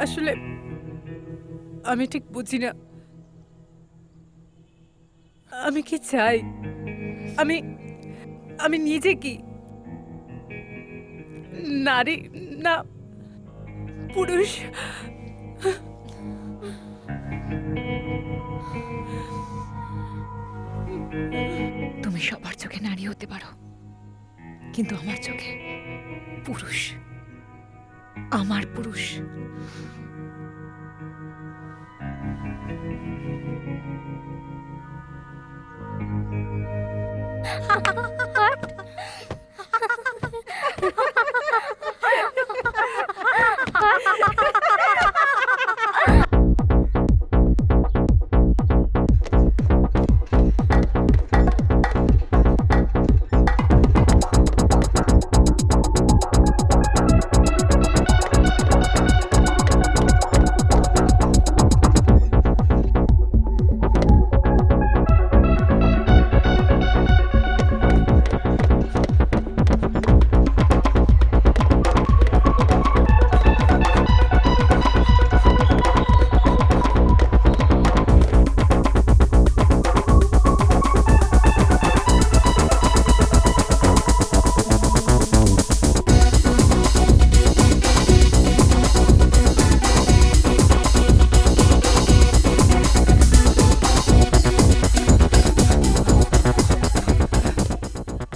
আসলে আমি ঠিক বুঝি না আমি কি চাই। আমি আমি নিজে কি নারী না পুরুষ? তুমি সবার চোখে নারী হতে পারো, কিন্তু আমার চোখে পুরুষ, আমার পুরুষ।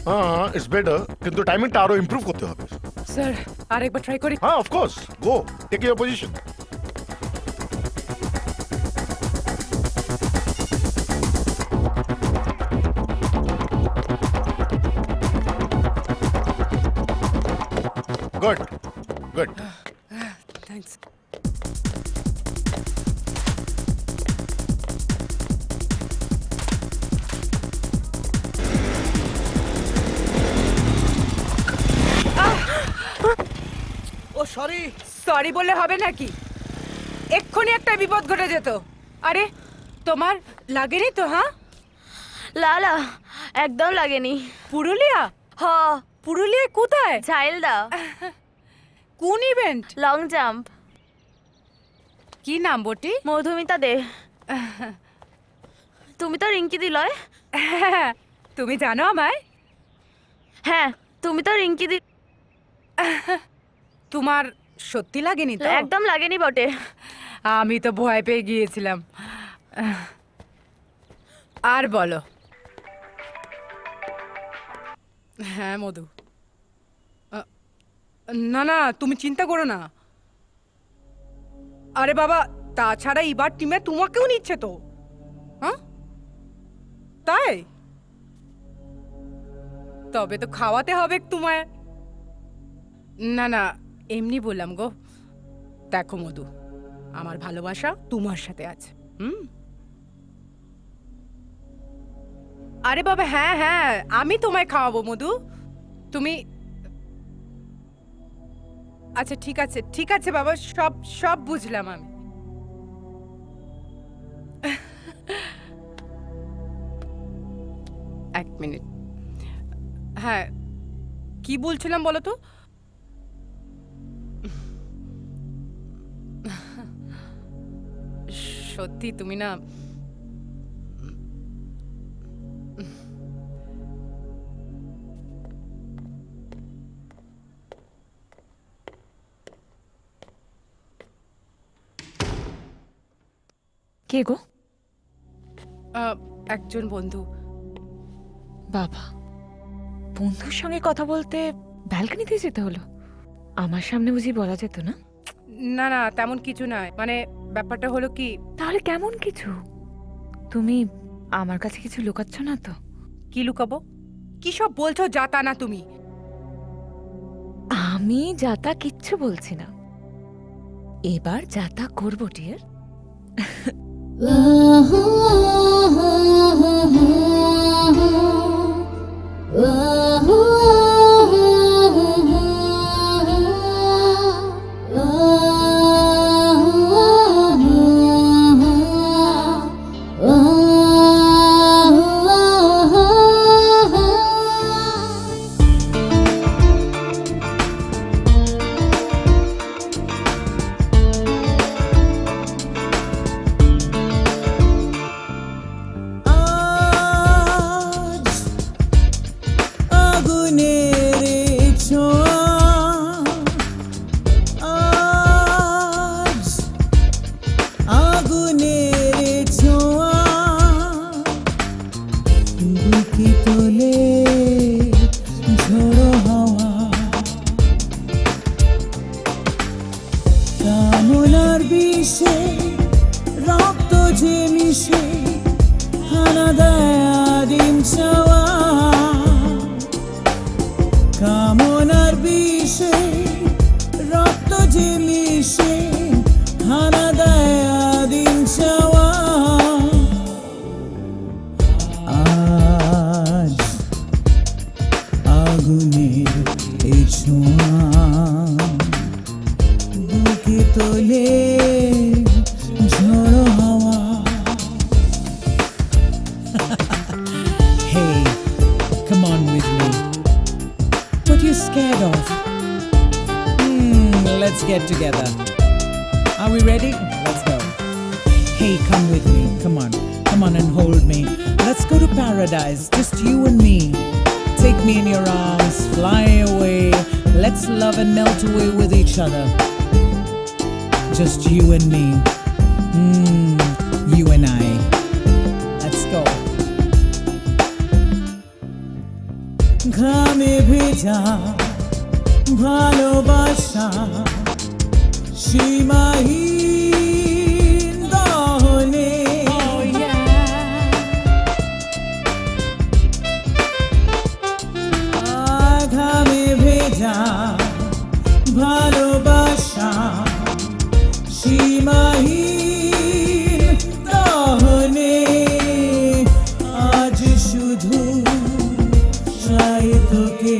হ্যাঁ ইটস বেটার, কিন্তু টাইমিংটা আরো ইমপ্রুভ করতে হবে। স্যার আরেকবার ট্রাই করি। হ্যাঁ of course, go take your position. Good good. Thanks. Oh sorry. Sorry বলে হবে নাকি? এক্ষুনি একটা বিপদ ঘটে যেত। আরে তোমার লাগেনি তো? হ্যাঁ লালা একদম লাগেনি। পুরুলিয়া? হ, পুরুলিয়া কোথায়? ঝাইলদা। কোন ইভেন্ট? Long jump. কি নাম বটি? মধুমিতা দে। তুমি তো রিঙ্কি দিলয়। তুমি জানো আমায়? হ্যাঁ, তুমি তো রিঙ্কি দি। তোমার সত্যি লাগেনি তো? একদম লাগেনি বটে। আমি তো ভয় পেয়ে গিয়েছিলাম। আর বলো। হ্যাঁ মধু, না না তুমি চিন্তা করো না। আরে বাবা, তাছাড়া এবার টিমে তোমাকেও নিচ্ছে তো। হ্যাঁ তাই? তবে তো খাওয়াতে হবে তোমায়। না না এমনি বললাম গো। দেখো মধু, আমার ভালোবাসা তোমার সাথে আছে। আরে বাবা হ্যাঁ হ্যাঁ, আমি তোমায় খাওয়াবো মধু। তুমি আচ্ছা ঠিক আছে ঠিক আছে বাবা, সব সব বুঝলাম আমি। এক মিনিট। হ্যাঁ কি বলছিলাম বলো তো? সত্যি তুমি না কে গো? একজন বন্ধু। বাবা, বন্ধুর সঙ্গে কথা বলতে ব্যালকনিতে যেতে হলো? আমার সামনে বুঝি বলা যেত না? না না তেমন কিছু নয়, মানে ব্যাপারটা হলো কি। তাহলে কেমন কিছু? তুমি আমার কাছে কিছু লুকাচ্ছ না তো? কি লুকাবো? কি সব বলছো যা তা না তুমি? আমি যাতা কিচ্ছু বলছি না, এবার যাতা করবো deer. Let's get together. Are we ready? Let's go. Hey, come with me. Come on. Come on and hold me. Let's go to paradise. Just you and me. Take me in your arms. Fly away. Let's love and melt away with each other. Just you and me. You and I. Let's go. ঘামে ভেজা ভালোবাসা সীমাহীন দহনে ঘামে ভেজা ভালোবাসা সীমাহীন দহনে আজ শুধু চাই তোকে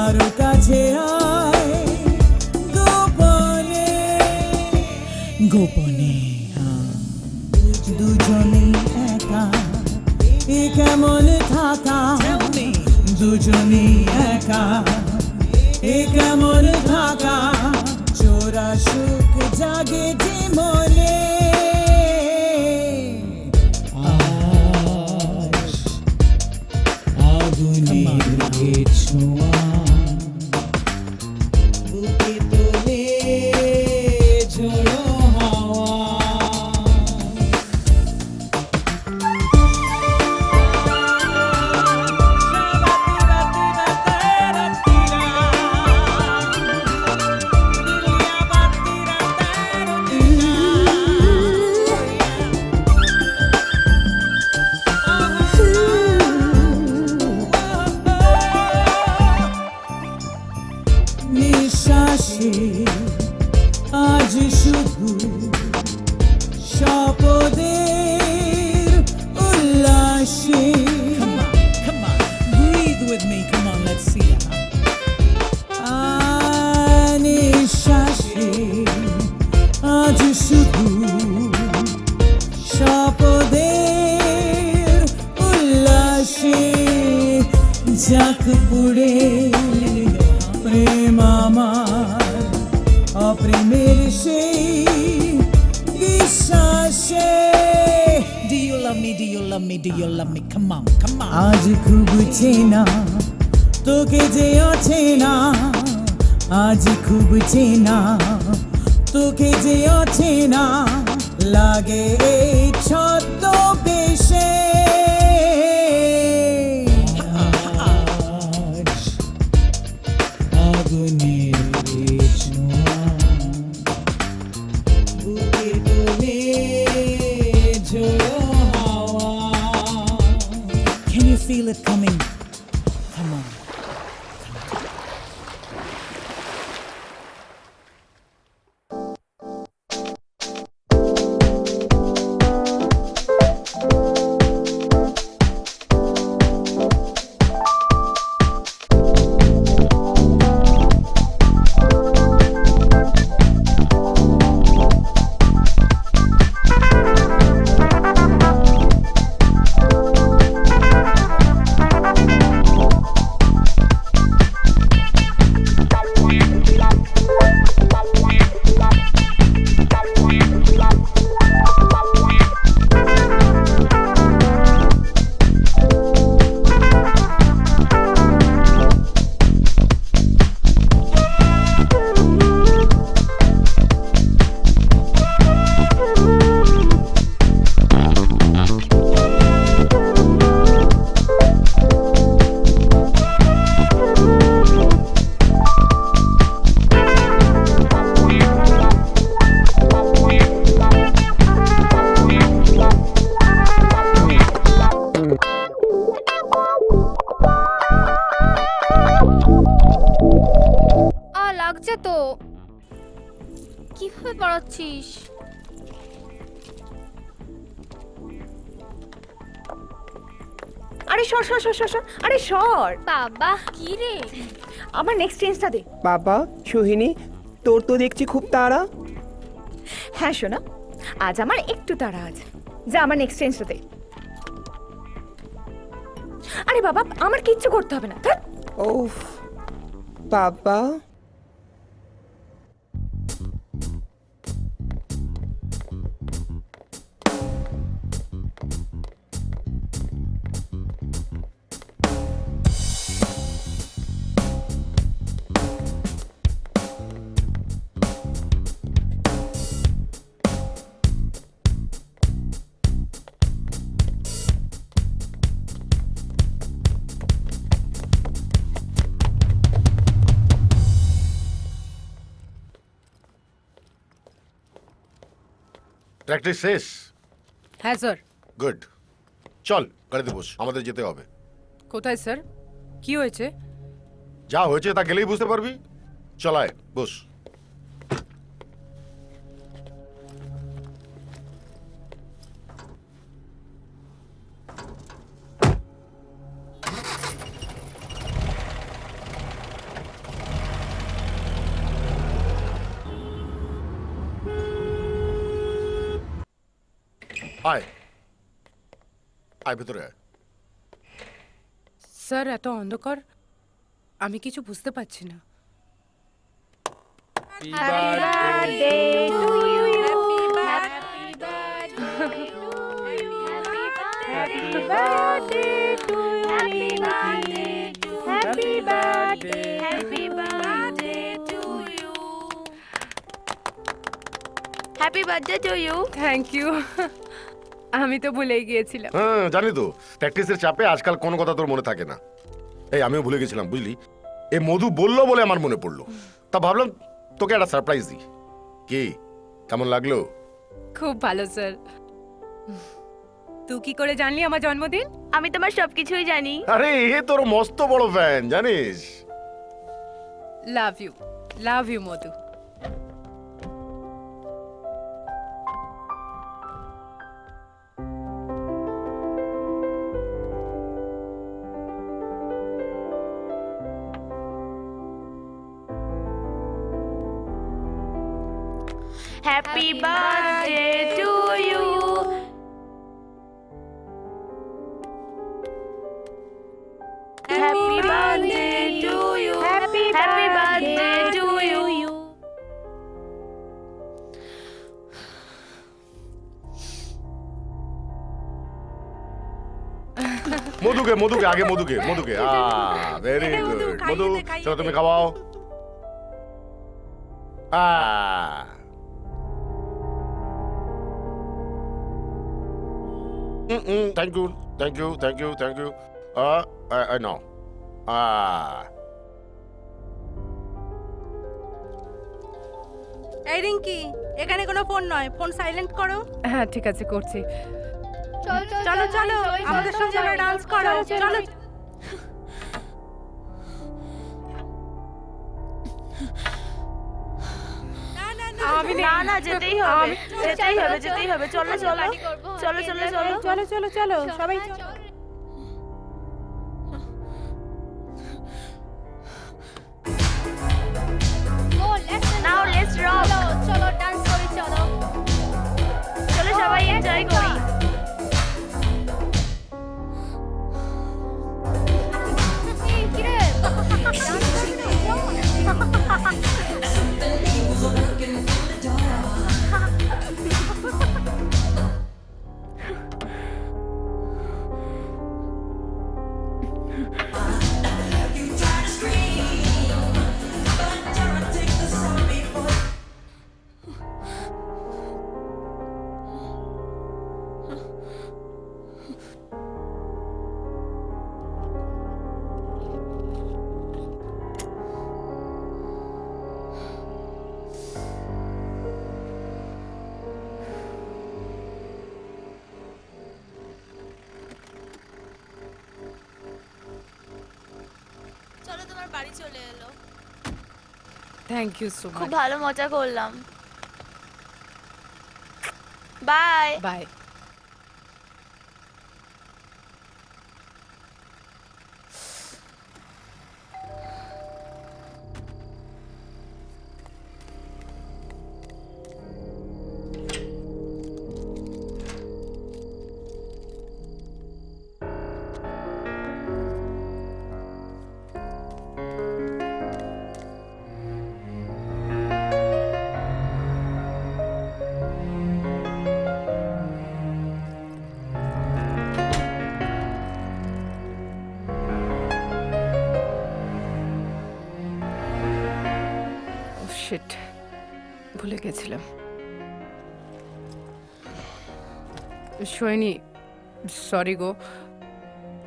আরো কাছে আয় গোপনে গোপনে দুজনে একা এ কেমন থাকা দুজনে একা এ কেমন থাকা চোরা সুখ জাগে যে মনে আগুনের ছোঁয়া বুকে তোলে ঝোড়ো হাওয়া নিঃশ্বাসে আজ শুধু স্বপদের উল্লাসে Come on, breathe with me. Come on, let's see it. নিঃশ্বাসে আজ শুধু স্বপদের উল্লাসে যাক পুড়ে প্রেম আমার অপ্রেমের সেই বিশ্বাসে Do you love me? Do you love me? Do you love me? Come on, come on. আজ খুব চেনা তোকে যে অচেনা আজ খুব চেনা তোকে যে অচেনা লাগে এই ছদ্মবেশে আগুনের ছোঁয়া বুকে তোলে ঝোড়ো হাওয়া Can you feel it coming? Come on. লাগছে তো কিভাবে পড়াচ্ছিস? আরে সর সর সর সর সর, আরে সর। বাবা কি রে? আমার নেক্সট চেঞ্জটা দে। বাবা সোহিনী, তোর তো দেখছি খুব তাড়া। হ্যাঁ সোনা, আজ আমার একটু তাড়া আছে। যা আমার নেক্সট চেঞ্জটা দে। আরে বাবা, আমার কিচ্ছু করতে হবে না। ধ্যাৎ। ওফ বাবা, প্র্যাকটিস শেষ? হ্যাঁ স্যার। গুড, চল গাড়িতে বস, আমাদের যেতে হবে। কোথায় স্যার? কি হয়েছে? যা হয়েছে তা গেলেই বুঝতে পারবি। চলায় বস। আয় আয়, ভেতরে আয়। স্যার এত অন্ধকার, আমি কিছু বুঝতে পারছি না। Happy birthday to you. Thank you. আমি তো ভুলেই গিয়েছিলাম। হ্যাঁ জানি তো, প্র্যাকটিসের চাপে আজকাল কোনো কথা তোর মনে থাকে না। এই আমিও ভুলে গেছিলাম বুঝলি। এ মধু বললো বলে আমার মনে পড়লো, তা ভাবলাম তোকে একটা সারপ্রাইজ দিই। কি কেমন লাগলো? খুব ভালো স্যার। তুই কি করে জানলি আমার জন্মদিন? আমি তোমার সবকিছুই জানি। আরে এ তোর মস্ত বড় ফ্যান জানিস। Love you Madhu. Happy birthday to you. Happy birthday to you. Happy birthday to you. মধুকে মধুকে আগে মধুকে মধুকে ভেরি গুড। মধু চলো তুমি খাওয়াও। Thank you thank you thank you thank you. I know. এই রিঙ্কি, এখানে কোনো ফোন নয়, ফোন সাইলেন্ট করো। হ্যাঁ ঠিক আছে, করছি। চলো চলো আমাদের সঙ্গে এবার ডান্স করো, চলো। আমি না না যেতেই হবে, যেতেই হবে, যেতেই হবে। চলো চলো চলো চলো চলো চলো চলো চলো সবাই চলো। Now let's rock. চলো ডান্স করি, চলো। চলো সবাই এনজয় করি। এই কিরে ডান্স করবি না? চলো তোমার বাড়ি চলে এলো। থ্যাংক ইউ সো খুব মাচ। ভালো মজা করলাম। বাই। বাই। শিট, ভুলে গেছিলাম। সোহিনী, সরি গো।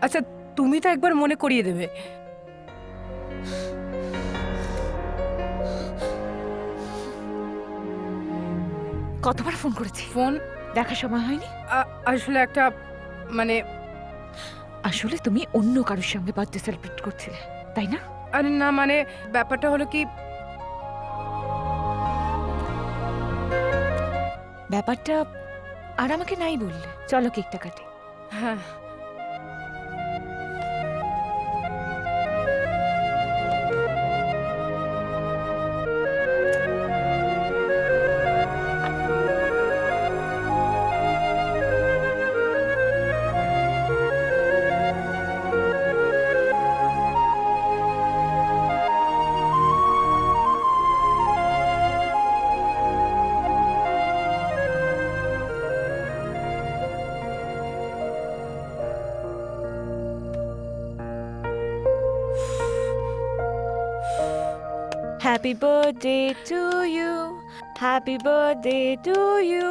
আচ্ছা তুমি তো একবার মনে করিয়ে দেবে। কতবার ফোন করেছি, ফোন দেখার সময় হয়নি। আসলে একটা মানে, আসলে তুমি অন্য কারোর সঙ্গে বার্থডে সেলিব্রেট করছিলে, তাই না? আরে না মানে ব্যাপারটা হলো কি, ব্যাপারটা আর আমাকে নাই বললে। চলো কেকটা কাটি। হ্যাঁ Happy birthday to you. Happy birthday to you.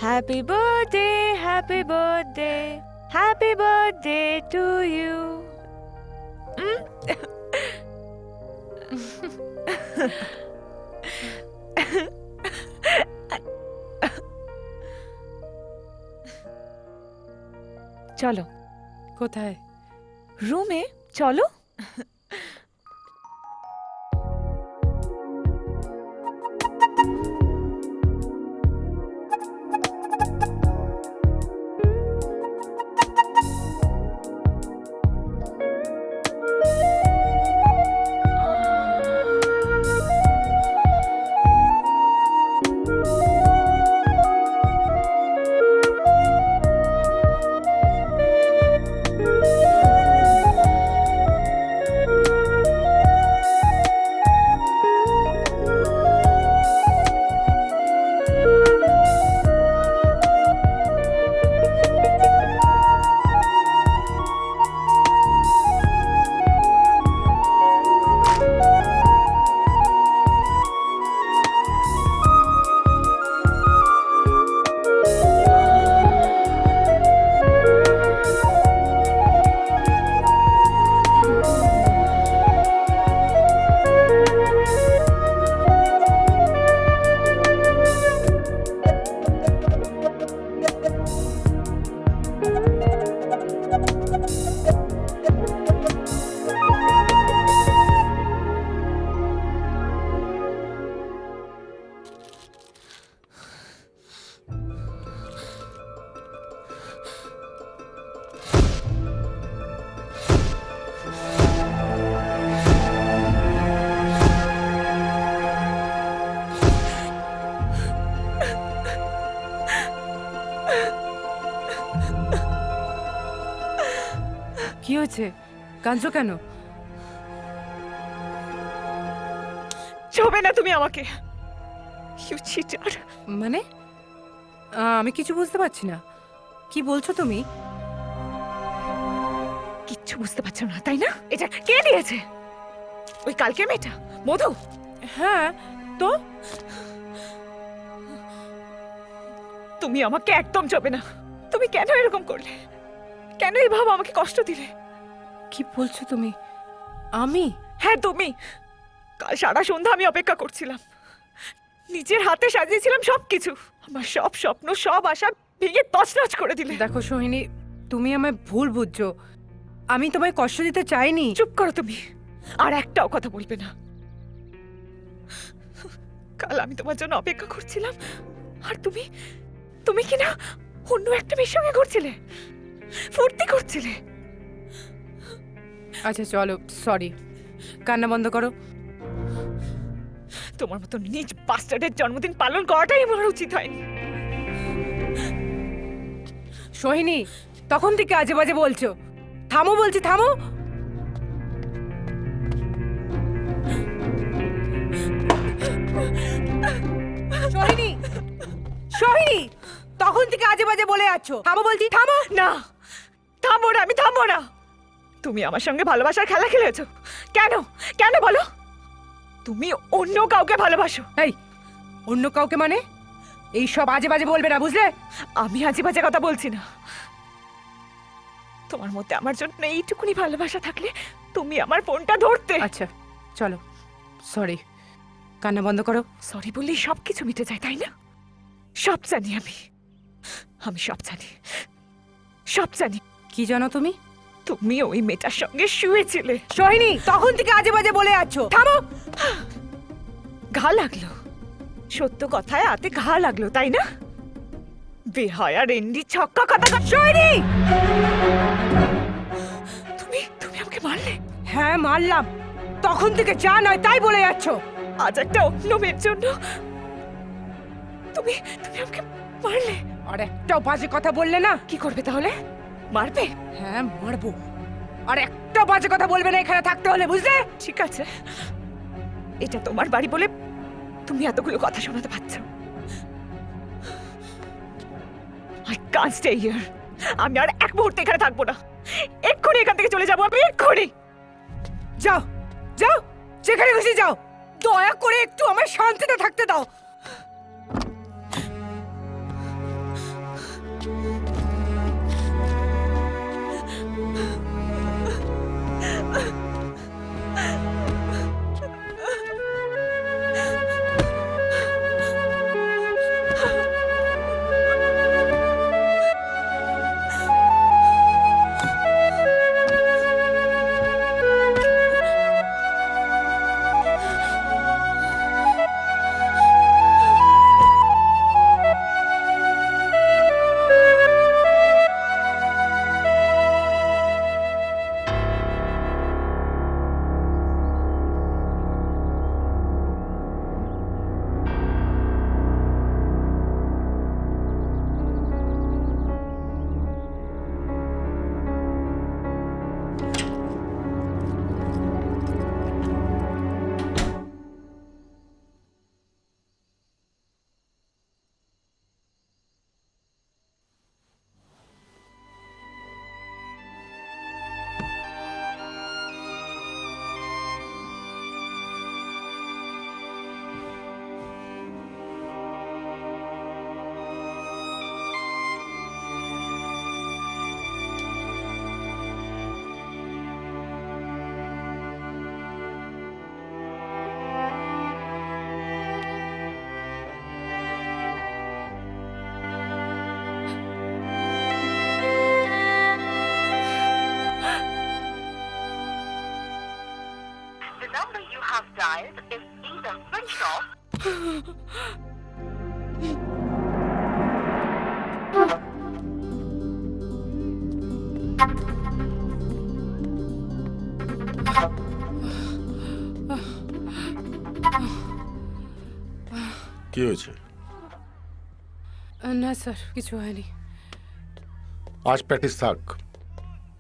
Happy birthday, happy birthday. Happy birthday to you. চলো। কোথায়? রুমে চলো। কি হয়েছে? কাঁদছো কেন? ছোবে না তুমি আমাকে। You cheater. মানে আমি কিছু বুঝতে পারছি না, কি বলছো তুমি? কিচ্ছু বুঝতে পারছো না তাই না? এটা কে দিয়েছে? ওই কালকে মেয়েটা মধু? হ্যাঁ তো তুমি আমাকে একদম ছোবে না। তুমি কেন এরকম করলে? কেন এইভাবে আমাকে কষ্ট দিলে? কি বলছো তুমি? আমি? হ্যাঁ তুমি। কাল সারা সন্ধ্যা আমি অপেক্ষা করছিলাম, নিজের হাতে সাজিয়েছিলাম সবকিছু। আমার সব স্বপ্ন, সব আশা ভেঙে তছনছ করে দিলে। দেখো সোহিনী, তুমি আমায় ভুল বুঝছো। আমি তোমায় কষ্ট দিতে চাইনি। চুপ করো তুমি, আর একটাও কথা বলবে না। কাল আমি তোমার জন্য অপেক্ষা করছিলাম, আর তুমি তুমি কি না অন্য একটা মেয়ের সঙ্গে ঘুরছিলে, ফুর্তি করছিলে। আচ্ছা চলো, সরি, কান্না বন্ধ করো। তোমার মতো নিজ বাস্টার্ডের জন্মদিন পালন করাটাই আমার উচিত হয়নি। সোহিনী, তখন থেকে আজে বাজে বলছো। থামো বলছি, থামো। সোহিনী, সোহিনী, তখন থেকে আজে বাজে বলে যাচ্ছ। থামো বলছি, থামো। না, থামবো না, আমি থামবো না। তুমি আমার সঙ্গে ভালোবাসার খেলা খেলেছো। কেন? কেন বলো? তুমি অন্য কাউকে ভালোবাসো। এই, অন্য কাউকে মানে? এই সব আজে বাজে বলবে না, বুঝলে? আমি আজে বাজে কথা বলছি না। তোমার মধ্যে আমার জন্য এইটুকুনি ভালোবাসা থাকলে তুমি আমার ফোনটা ধরতে। আচ্ছা চলো, সরি, কান্না বন্ধ করো। সরি বললেই সবকিছু মিটে যায় তাই না? সব জানি আমি, আমি সব জানি, সব জানি। কি জানো তুমি? তুমি ওই মেয়েটার সঙ্গে শুয়েছিলে। সোহিনী, তখন থেকে আজে বাজে বলে যাচ্ছ। থামো। ঘা লাগলো, সত্য কথায় হাতে ঘা লাগলো তাই না? বেহায়া রেন্ডি ছক্কা কথা। সোহিনী, তুমি তুমি আমাকে মারলে? হ্যাঁ মারলাম। তখন থেকে যা নয় তাই বলে যাচ্ছ। আজ একটা অন্য মেয়ের জন্য তুমি তুমি আমাকে মারলে। আর একটাও বাজে কথা বললে না। কি করবে তাহলে? মারবে? হ্যাঁ মারবো। আর একটা বাজে কথা বলবে না এখানে থাকতে হলে, বুঝলে? ঠিক আছে, এটা তোমার বাড়ি বলে তুমি এতগুলো কথা শোনাতে পারছ। I can't stay here. আমি আর এক মুহূর্তে এখানে থাকবো না। এক্ষুনি এখান থেকে চলে যাবো আমি, এক্ষুনি। যাও, যাও, যেখানে খুশি যাও। দয়া করে একটু আমার শান্তিতে থাকতে দাও। কি হয়েছে? না স্যার, কিছু হয়নি। আজ প্র্যাকটিস থাক,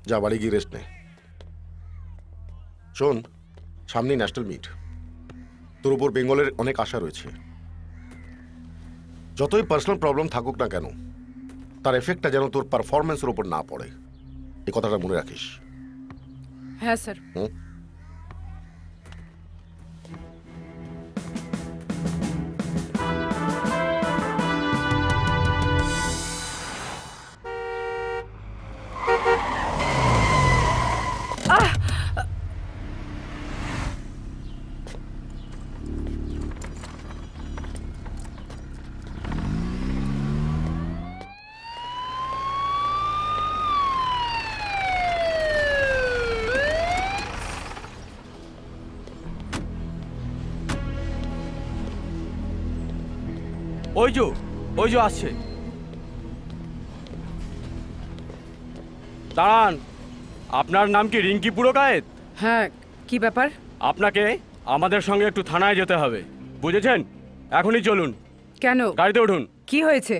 যা বাড়ি গিয়ে রেস্ট নে। শোন, সামনেই ন্যাশনাল মিট, তোর উপর বেঙ্গলের অনেক আশা রয়েছে। যতই পার্সোনাল প্রবলেম থাকুক না কেন, তার এফেক্টটা যেন তোর পারফরমেন্সের উপর না পড়ে, এই কথাটা মনে রাখিস। হ্যাঁ স্যার। হুম? ওই যে আসছে। দাঁড়ান, আপনার নাম কি রিঙ্কি পুরকায়েত? হ্যাঁ, কি ব্যাপার? আপনাকে আমাদের সঙ্গে একটু থানায় যেতে হবে, বুঝেছেন? এখনই চলুন, কেন? গাড়িতে উঠুন। কি হয়েছে?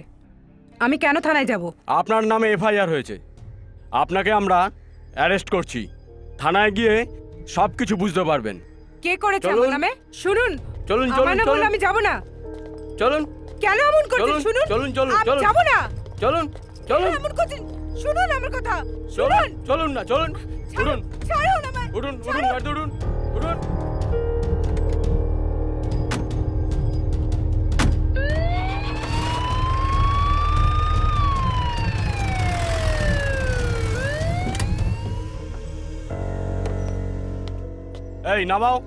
আমি কেন থানায় যাব? আপনার নামে এফআইআর হয়েছে, আপনাকে আমরা অ্যারেস্ট করছি। থানায় গিয়ে সব কিছু বুঝতে পারবেন। কে করেছে চলুন। আমার নামে? শুনুন, চলুন আমার না চলুন বললে চলুন আমি যাব না। চলুন কেন এমন করছেন? চলুন শুনুন, চলুন চলুন আমি চলুন যাব না। চলুন কেন চলুন এমন করছেন? শুনুন আমার কথা। চলুন শুনুন, চলুন না চলুন উঠুন ছাড়ুন আমায়। উঠুন উঠুন গাড়িতে উঠুন উঠুন। এই নামাও।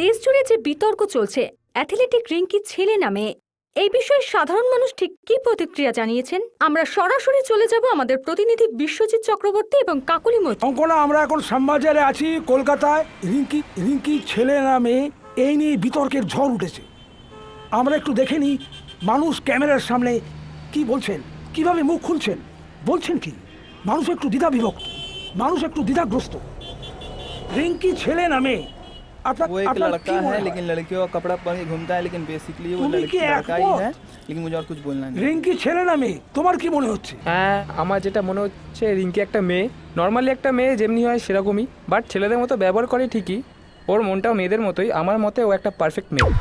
দেশ জুড়ে যে বিতর্ক চলছে অ্যাথলেটিক রিঙ্কি ছেলে নামে, এই বিষয়ে সাধারণ মানুষ ঠিক কী প্রতিক্রিয়া জানিয়েছেন? আমরা সরাসরি চলে যাব আমাদের প্রতিনিধি বিশ্বজিৎ চক্রবর্তী এবং কাকুলি মৈত্র। অঙ্কনা, আমরা এখন শ্যামবাজারে আছি কলকাতায়। রিঙ্কি ছেলে নামে এই নিয়ে বিতর্কের ঝড় উঠেছে। আমরা একটু দেখে নিই মানুষ ক্যামেরার সামনে কি বলছেন, কিভাবে মুখ খুলছেন, বলছেন কি। মানুষ একটু দ্বিধা বিভক্ত, মানুষ একটু দ্বিধাগ্রস্ত। রিঙ্কি ছেলে নামে वो एक लड़का है लेकिन लड़कियों का कपड़ा पहन के घूमता है, लेकिन बेसिकली वो लड़का ही है, लेकिन मुझे और कुछ बोलना नहीं। রিঙ্কি ছেলে নামে তোমার কি মনে হচ্ছে? হ্যাঁ, আমার যেটা মনে হচ্ছে রিঙ্কি একটা মেয়ে, নর্মালি একটা মেয়ে যেমনি হয় সেরকমই, বাট ছেলেদের মতো ব্যবহার করে ঠিকই, ওর মনটাও মেয়েদের মতোই। আমার মতে ও একটা পারফেক্ট মেয়ে।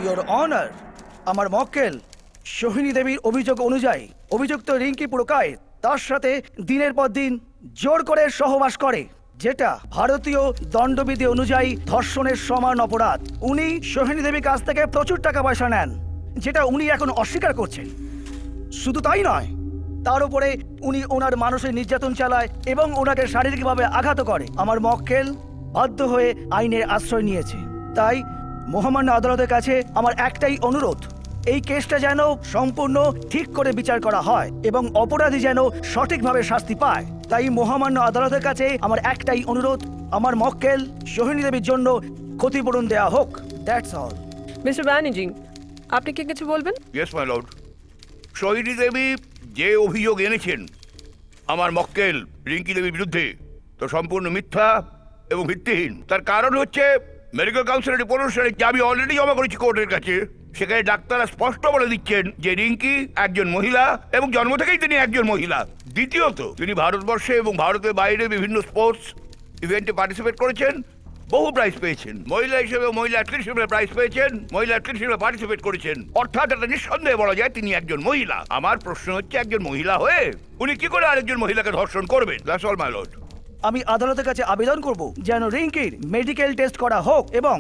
ইওর অনার, আমার মক্কেল সোহিনী দেবীর অভিযোগ অনুযায়ী অভিযুক্ত রিঙ্কি পুরকায়েত তার সাথে দিনের পর দিন জোর করে সহবাস করে, যেটা ভারতীয় দণ্ডবিধি অনুযায়ী ধর্ষণের সমান অপরাধ। উনি সোহিনী দেবীর কাছ থেকে প্রচুর টাকা পয়সা নেন, যেটা উনি এখন অস্বীকার করছেন। শুধু তাই নয়, তার উপরে উনি ওনার মানসিক নির্যাতন চালায় এবং ওনাকে শারীরিকভাবে আঘাত করে। আমার মক্কেল বাধ্য হয়ে আইনের আশ্রয় নিয়েছে। তাই মহামান্য আদালতের কাছে আমার একটাই অনুরোধ, এই কেসটা যেন সম্পূর্ণ ঠিক করে বিচার করা হয় এবং অপরাধী যেন সঠিকভাবে শাস্তি পায়। তাই মহামান্য আদালতের কাছে আমার একটাই অনুরোধ, আমার মক্কেল সোহিনী দেবীর জন্য ক্ষতিপূরণ দেওয়া হোক। That's all. মিস্টার ব্যানার্জি, আপনি কি কিছু বলবেন? Yes my lord. Sohini Devi যে অভিযোগ এনেছেন আমার মক্কেল রিঙ্কি দেবীর বিরুদ্ধে, তো সম্পূর্ণ মিথ্যা এবং ভিত্তিহীন। তার কারণ হচ্ছে মেডিকেল কাউন্সিলের রিপোর্ট অনুসারে, যে আমি অলরেডি জমা করেছি কোর্টের কাছে, সেখানে ডাক্তাররা স্পষ্ট বলে দিচ্ছেন যে রিঙ্কি একজন মহিলা এবং জন্ম থেকেই তিনি একজন মহিলা। দ্বিতীয়ত, তিনি ভারতবর্ষে এবং ভারতের বাইরে বিভিন্ন স্পোর্টস ইভেন্টে পার্টিসিপেট করেছেন, বহু প্রাইজ পেয়েছেন। মহিলা হিসেবে মহিলা অ্যাথলিট হিসেবে প্রাইজ পেয়েছেন, মহিলা অ্যাথলিট হিসেবে পার্টিসিপেট করেছেন। অর্থাৎ এটা নিঃসন্দেহে বলা যায় তিনি একজন মহিলা। আমার প্রশ্ন হচ্ছে, একজন মহিলা হয়ে উনি কি করে আরেকজন মহিলাকে ধর্ষণ করবেন? That's all my lord. আমি আদালতের কাছে আবেদন করব যেন রিঙ্কির মেডিকেল টেস্ট করা হোক এবং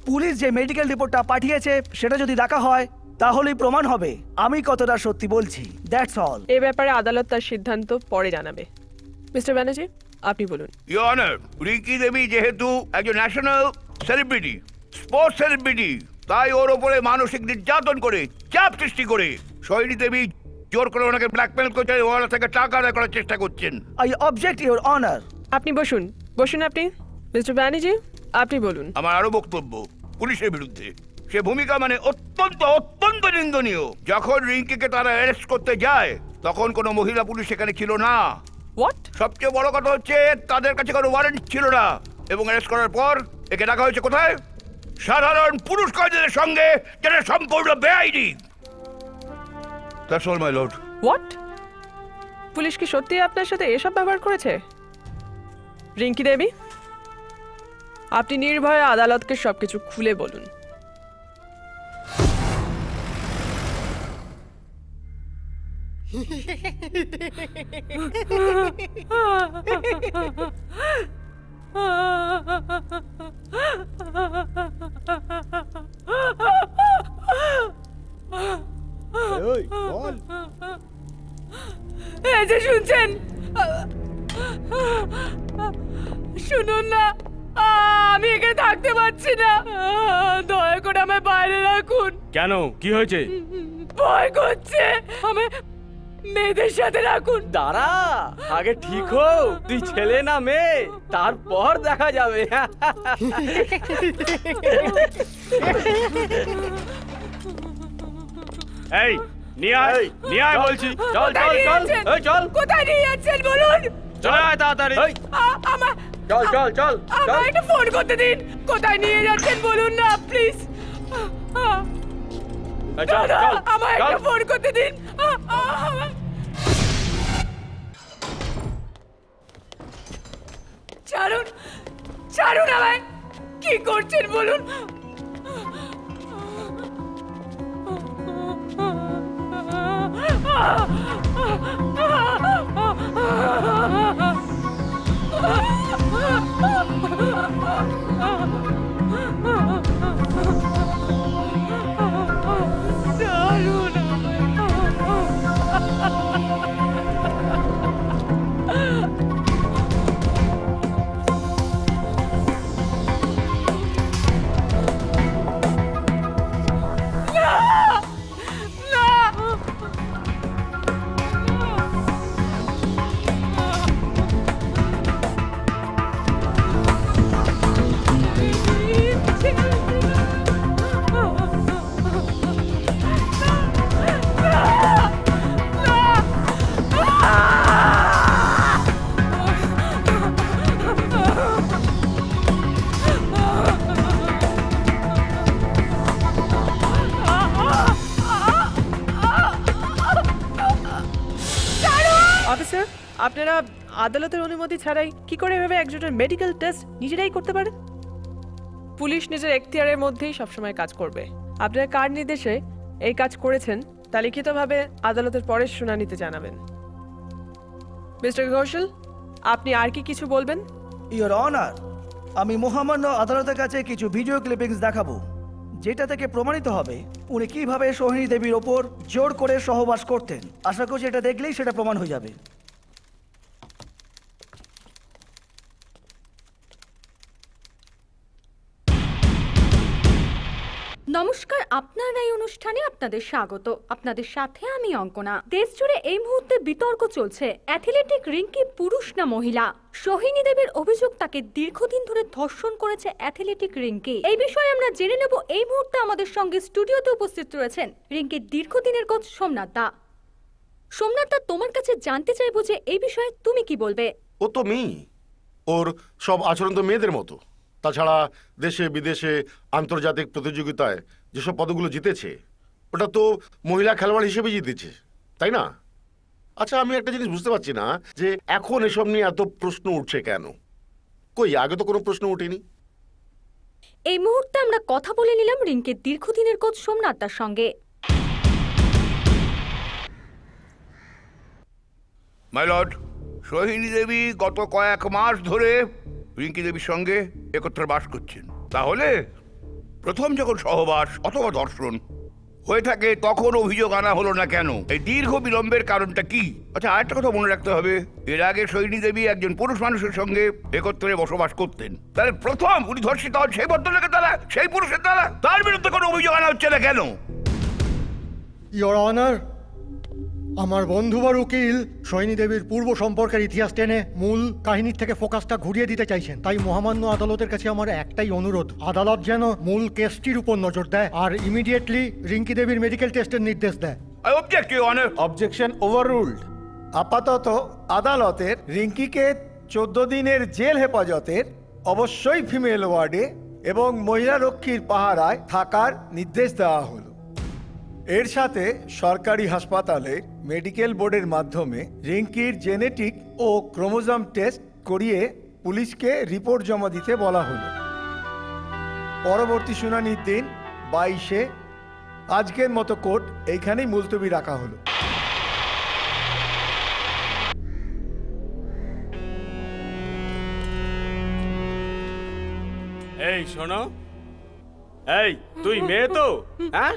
পুলিশ যে মেডিকেল রিপোর্টটা পাঠিয়েছে সেটা যদি দেখা হয় তাহলেই প্রমাণ হবে আমি কতটা সত্যি বলছি। That's all. এই ব্যাপারে আদালত তার সিদ্ধান্ত পরে জানাবে। মিস্টার ব্যানার্জি, আপনি বলুন। ইওর অনার, রিঙ্কি দেবী যেহেতু একজন ন্যাশনাল সেলিব্রিটি, স্পোর্টস সেলিব্রিটি, তাই ওর ওপরে মানসিক নির্যাতন করে, চাপ সৃষ্টি করে সোহিনী দেবী জোর করে ওনাকে ব্ল্যাকমেল করছে, ওনার থেকে টাকা আদায় করার চেষ্টা করছেন। I object your honour. আপনি বসুন, বসুন আপনি। মিস্টার ব্যানার্জি আপনি বলুন। আমার আরো বক্তব্য পুলিশের বিরুদ্ধে। সে ভূমিকা মানে অত্যন্ত অত্যন্ত নিন্দনীয়। যখন রিঙ্কিকে তারা অ্যারেস্ট করতে যায় তখন কোনো মহিলা পুলিশ সেখানে ছিল না। হোয়াট? সবচেয়ে বড় কথা হচ্ছে তাদের কাছে কোনো ওয়ারেন্ট ছিল না, এবং অ্যারেস্ট করার পর একে রাখা হয়েছে কোথায়? সাধারণ পুরুষ কয়েদিদের সঙ্গে, যেটা সম্পূর্ণ বেআইনি। That's all my lord. What? Police কি সত্যি আপনার সাথে এসব ব্যবহার করেছে? রিঙ্কি দেবী, আপনি নির্ভয়ে আদালতকে সবকিছু খুলে বলুন। এই যে শুনছেন, শুনুন না, আমি এখানে থাকতে পারছি না, দয়া করে আমায় বাইরে রাখুন। কেন, কি হয়েছে? ভয় করছে, আমায় মেয়েদের সাথে রাখুন। দাঁড়া, আগে ঠিক হো, তুই ছেলে না মেয়ে, তারপর দেখা যাবে। এই নিয়ে আয় বলছি। চল চল চল, এই চল। কোথায় নিয়ে যাচ্ছেন বলুন? চল আয় তাড়াতাড়ি। আমার চল চল চল আমার একটা ফোন করতে দিন। কোথায় নিয়ে যাচ্ছেন বলুন না প্লিজ। চল চল, আমার একটা ফোন করতে দিন। ছাড়ুন, ছাড়ুন আমায়। কি করছেন বলুন? অফিসার, আপনারা আদালতের অনুমতি ছাড়াই কি করে এভাবে একজনের মেডিকেল টেস্ট নিজেরাই করতে পারেন? পুলিশ নিজের এখতিয়ারের মধ্যেই সবসময় কাজ করবে। আপনারা কার নির্দেশে এই কাজ করেছেন তা লিখিতভাবে আদালতের পরের শুনানিতে জানাবেন। মিস্টার ঘোষাল, আপনি আর কি কিছু বলবেন? ইওর অনার, আমি মহামান্য আদালতের কাছে কিছু ভিডিও ক্লিপিংস দেখাবো, যেটা থেকে প্রমাণিত হবে উনি কিভাবে সোহিনী দেবীর ওপর জোর করে সহবাস করতেন। আশা করছি এটা দেখলেই সেটা প্রমাণ হয়ে যাবে। নমস্কার, আপনার এই অনুষ্ঠানে আপনাদের স্বাগত। আপনাদের সাথে আমি অঙ্কনা। দেশ জুড়ে এই মুহূর্তে বিতর্ক চলছে, অ্যাথলেটিক রিঙ্কি পুরুষ না মহিলা। সোহিনী দেবীর অভিযোগ তাকে দীর্ঘদিন ধরে ধর্ষণ করেছে অ্যাথলেটিক রিঙ্কি। এই বিষয়ে আমরা জেনে নেব। এই মুহূর্তে আমাদের সঙ্গে স্টুডিওতে উপস্থিত রয়েছেন রিঙ্কির দীর্ঘদিনের কোচ সোমনাথ দা। সোমনাথ দা, তোমার কাছে জানতে চাইবো যে এই বিষয়ে তুমি কি বলবে? ও তো মেয়ে, ওর সব আচরণ তো মেয়েদের মতো। তাছাড়া দেশে বিদেশে আন্তর্জাতিক প্রতিযোগিতায় যেসব পদকগুলো জিতেছে ওটা তো মহিলা খেলোয়াড় হিসেবে জিতেছে, তাই না? আচ্ছা, আমি একটা জিনিস বুঝতে পারছি না যে এখন এসব নিয়ে এত প্রশ্ন উঠছে কেন? কই, আগে তো কোনো প্রশ্ন ওঠেনি। এই মুহূর্তে আমরা কথা বলে নিলাম রিঙ্কির দীর্ঘদিনের কোচ সোমনাথ দার সঙ্গে। মাই লর্ড, সোহিনী দেবী গত কয়েক মাস ধরে রিঙ্কি দেবীর সঙ্গে একত্রে বাস করছেন। তাহলে প্রথম যখন সহবাস অথবা ধর্ষণ হয়ে থাকে তখন অভিযোগ আনা হলো না কেন? এই দীর্ঘ বিলম্বের কারণটা কি? আচ্ছা, আরেকটা কথা মনে রাখতে হবে, এর আগে সোহিনী দেবী একজন পুরুষ মানুষের সঙ্গে একত্রে বসবাস করতেন। তাহলে প্রথম উনি ধর্ষিত হন সেই ভদ্রলোকের দ্বারা, সেই পুরুষের দ্বারা, তার বিরুদ্ধে কোনো অভিযোগ আনা হচ্ছে না কেন? ইওর অনার, আমার বন্ধু বা উকিল সৈনী দেবীর পূর্ব সম্পর্কের ইতিহাস টেনে মূল কাহিনীর থেকে ফোকাসটা ঘুরিয়ে দিতে চাইছেন। তাই মহামান্য আদালতের কাছে আমার একটাই অনুরোধ, আদালত যেন মূল কেসটির উপর নজর দেয় আর ইমিডিয়েটলি রিঙ্কি দেবীর মেডিকেল টেস্টের নির্দেশ দেয়। Objection overruled. আপাতত আদালতের রিঙ্কিকে 14 দিনের জেল হেফাজতের, অবশ্যই ফিমেল ওয়ার্ডে এবং মহিলা রক্ষীর পাহারায় থাকার নির্দেশ দেওয়া হলো। এর সাথে সরকারি হাসপাতালে মেডিকেল বোর্ডের মাধ্যমে রিঙ্কির জেনেটিক ও ক্রোমোজোম টেস্ট করিয়ে পুলিশকে রিপোর্ট জমা দিতে বলা হলো। পরবর্তী শুনানির দিন 22-এ। আজকের মতো কোর্ট এইখানেই মুলতবি রাখা হলো। এই শোনো, এই তুই মেয়ে তো, হ্যাঁ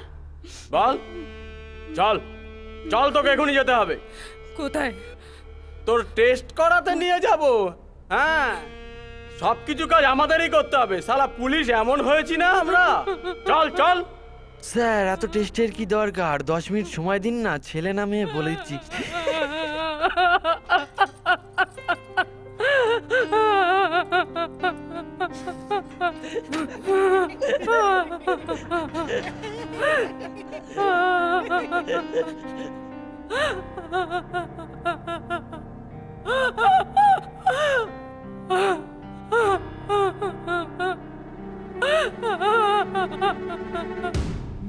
বল, চল চল, তোকে এখনই যেতে হবে। কোথায়? তোর টেস্ট করাতে নিয়ে যাব। হ্যাঁ, সব কিছু কাজ আমাদেরই করতে হবে। শালা পুলিশ এমন হয়েছি না আমরা। চল চল। স্যার, এত টেস্টের কি দরকার? 10 মিনিট সময় দিন না, ছেলে না মেয়ে বলে দিচ্ছি।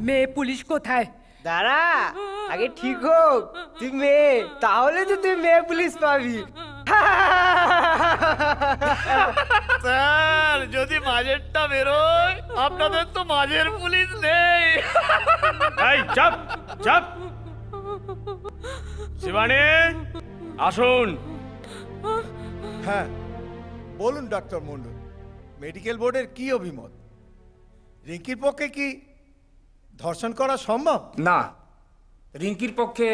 মেয়ে পুলিশ কোথায়? দাঁড়া, আগে ঠিক হোক তুই মেয়ে, তাহলে তো তুই মেয়ে পুলিশ পাবি। স্যার, যদি মাঝেরটা বেরোয়, আপনাদের তো মাঝের পুলিশ নেই। এই চাপ চাপ। শিবানী আসুন। হ্যাঁ বলুন ডক্টর মন্ডল, মেডিকেল বোর্ডের কি অভিমত? রিঙ্কির পক্ষে কি ধর্ষণ করা সম্ভব? না, রিঙ্কির পক্ষে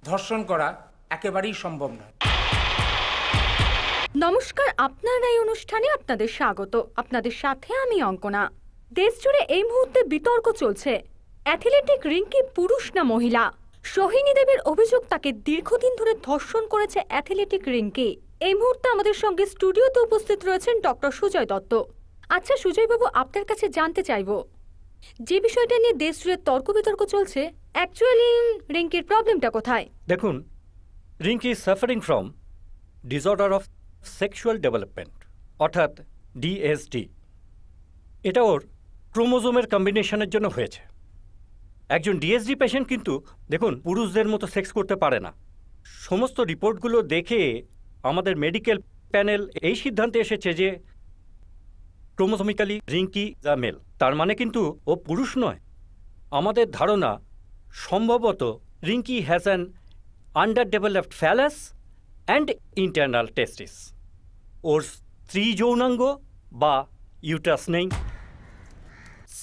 ধর্ষণ করা একেবারেই সম্ভব নয়। নমস্কার, আপনার এই অনুষ্ঠানে আপনাদের স্বাগত। আপনাদের সাথে আমি অঙ্কনা। দেশ জুড়ে এই মুহূর্তে বিতর্ক চলছে, অ্যাথলেটিক রিঙ্কি পুরুষ না মহিলা। সোহিনী দেবীর অভিযোগ, তাকে দীর্ঘদিন ধরে ধর্ষণ করেছে অ্যাথলেটিক রিঙ্কি। এই মুহূর্তে আমাদের সঙ্গে স্টুডিওতে উপস্থিত রয়েছেন ডক্টর সুজয় দত্ত। আচ্ছা সুজয়বাবু, আপনার কাছে জানতে চাইব, যে বিষয়টা নিয়ে দেশ জুড়ে তর্ক বিতর্ক চলছে, অ্যাকচুয়ালি রিঙ্কির প্রবলেমটা কোথায়? দেখুন, Rinki is suffering from disorder of sexual development, অর্থাৎ ডিএসডি। এটা ওর ক্রোমোজোমের কম্বিনেশনের জন্য হয়েছে। একজন ডিএসডি পেশেন্ট কিন্তু দেখুন পুরুষদের মতো সেক্স করতে পারে না। সমস্ত রিপোর্টগুলো দেখে আমাদের মেডিকেল প্যানেল এই সিদ্ধান্তে এসেছে যে ক্রোমোজোমিক্যালি রিঙ্কি দ্য মেল। তার মানে কিন্তু ও পুরুষ নয়। আমাদের ধারণা সম্ভবত Rinki has an underdeveloped phallus and internal testis. ওর স্ত্রী যৌনাঙ্গ বা ইউটারাস নেই।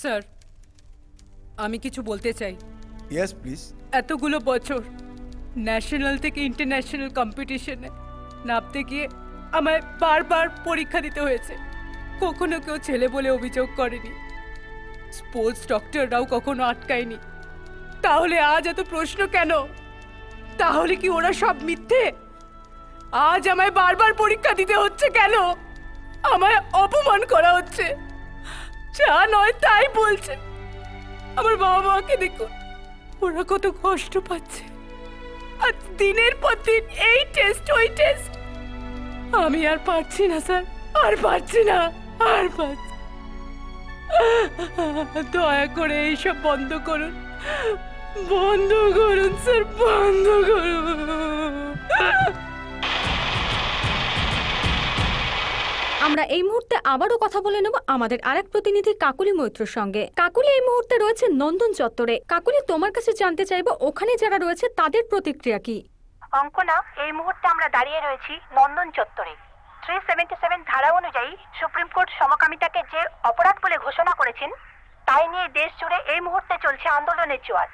স্যার, আমি কিছু বলতে চাই। Yes please. এতগুলো বছর ন্যাশনাল থেকে ইন্টারন্যাশনাল কম্পিটিশনে নামতে গিয়ে আমায় বারবার পরীক্ষা দিতে হয়েছে। কখনো কেউ ছেলে বলে অভিযোগ করেনি, স্পোর্টস ডক্টররাও কখনো আটকায়নি। তাহলে আজ এত প্রশ্ন কেন? তাহলে কি ওরা সব মিথ্যে? আজ আমায় বারবার পরীক্ষা দিতে হচ্ছে কেন? আমায় অপমান করা হচ্ছে, যা নয় তাই বলছে। আমার বাবা মাকে দেখুন, ওরা কত কষ্ট পাচ্ছে। আর দিনের পর দিন এই টেস্ট ওই টেস্ট। আমি আর পারছি না স্যার, আর পারছি না, আর পারছি। দয়া করে এইসব বন্ধ করুন, বন্ধ করুন স্যার, বন্ধ করুন। আমরা এই মুহূর্তে আবারও কথা বলে নেব আমাদের আরেক প্রতিনিধি কাকুলি মৈত্রর সঙ্গে। কাকুলি এই মুহূর্তে রয়েছে নন্দন চত্বরে। কাকুলি, তোমার কাছে জানতে চাইবো, ওখানে যারা রয়েছে তাদের প্রতিক্রিয়া কি? অঙ্কনা, এই মুহূর্তে আমরা দাঁড়িয়ে রয়েছি নন্দন চত্বরে। 377 ধারা অনুযায়ী সুপ্রিম কোর্ট সমকামিতাকে যে অপরাধ বলে ঘোষণা করেছেন, তাই নিয়ে দেশ জুড়ে এই মুহূর্তে চলছে আন্দোলনের জোয়ার।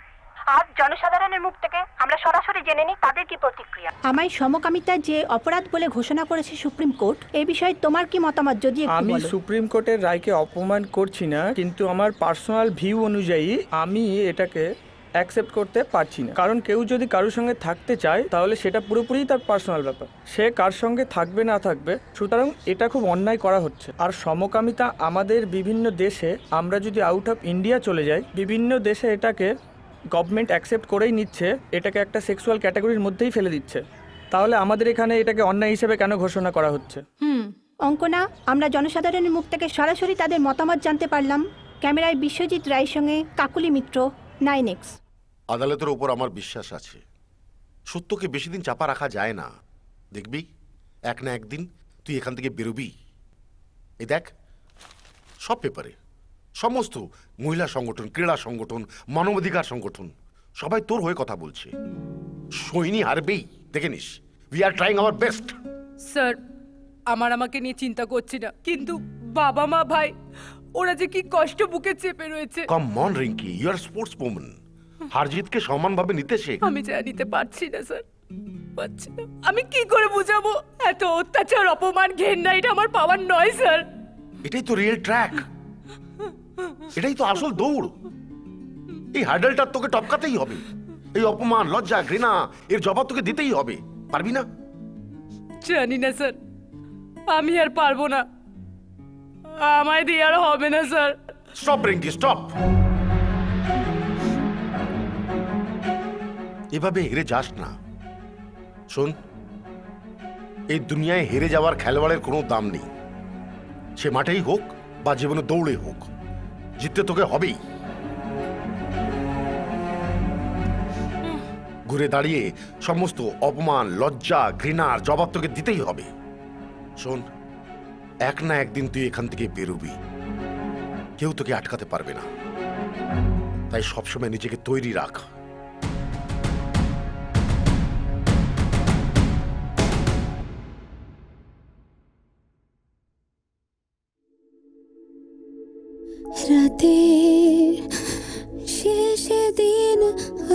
আজ জনসাধারণের মুখ থেকে আমরা সরাসরি জেনে নিই তাদের কি প্রতিক্রিয়া। আমায় সমকামিতা যে অপরাধ বলে ঘোষণা করেছে সুপ্রিম কোর্ট, এই বিষয়ে তোমার কি মতামত যদি একটু আমি বলো? সুপ্রিম কোর্টের রায়কে অপমান করছি না, কিন্তু আমার পার্সোনাল ভিউ অনুযায়ী আমি এটাকে অ্যাকসেপ্ট করতে পারছি না, কারণ কেউ যদি কারোর সঙ্গে থাকতে চায় তাহলে সেটা পুরোপুরি তার পার্সোনাল ব্যাপার, সে কার সঙ্গে থাকবে না থাকবে। সুতরাং এটা খুব অন্যায় করা হচ্ছে। আর সমকামিতা আমাদের বিভিন্ন দেশে, আমরা যদি আউট অফ ইন্ডিয়া চলে যাই, বিভিন্ন দেশে এটাকে গভর্নমেন্ট অ্যাকসেপ্ট করেই নিচ্ছে, এটাকে একটা সেক্সুয়াল ক্যাটাগরির মধ্যেই ফেলে দিচ্ছে। তাহলে আমাদের এখানে এটাকে অন্যায় হিসেবে কেন ঘোষণা করা হচ্ছে? অঙ্কনা, আমরা জনসাধারণের মুখ থেকে সরাসরি তাদের মতামত জানতে পারলাম। ক্যামেরায় বিশ্বজিৎ রায়ের সঙ্গে কাকুলি মিত্র, 9X। আদালতের ওপর আমার বিশ্বাস আছে। সত্যকে বেশি দিন চাপা রাখা যায় না। দেখবি এক না একদিন তুই এখান থেকে বেরোবি। এই দেখ, সব পেপারে সমস্ত মহিলা সংগঠন, ক্রীড়া সংগঠন, মানবাধিকার সংগঠন সবাই তোর হয়ে কথা বলছে। সৈনী হারবেই, দেখে নিস। We are trying our best. Sir, আমাকে নিয়ে চিন্তা করছি না, কিন্তু বাবা মা ভাই ওরা যে কি কষ্ট বুকে চেপে রয়েছে। Come on Rinki, you are sportswoman. হার জিতকে সমানভাবে নিতে শেখ। আমি যা নিতে পারছি না স্যার, পারছি না। আমি কি করে বুঝাবো এত অত্যাচার, অপমান, ঘেন্না এটা আমার পাওয়ার নয় স্যার। এটাই তো রিয়েল ট্র্যাক, এটাই তো আসল দৌড়। এই হ্যাডেলটা তোকে টপকাতেই হবে। এই অপমান, লজ্জা, ঘৃণা এর জবাব তোকে দিতেই হবে। পারবি না? জানি না স্যার, আমি আর পারবো না, আমায় দিয়ে আর হবে না স্যার। Stop Rinki, stop. এভাবে হেরে যাস না। শোন, এই দুনিয়ায় হেরে যাওয়ার খেলোয়াড়ের কোনো দাম নেই। সে মাঠেই হোক বা জীবনে দৌড়ে হোক, জিততে তোকে হবেই। ঘুরে দাঁড়িয়ে সমস্ত অপমান, লজ্জা, ঘৃণার জবাব তোকে দিতেই হবে। শোন, এক না একদিন তুই এখান থেকে বেরোবি, কেউ তোকে আটকাতে পারবে না। তাই সবসময় নিজেকে তৈরি রাখ। রাতে শেষে দিন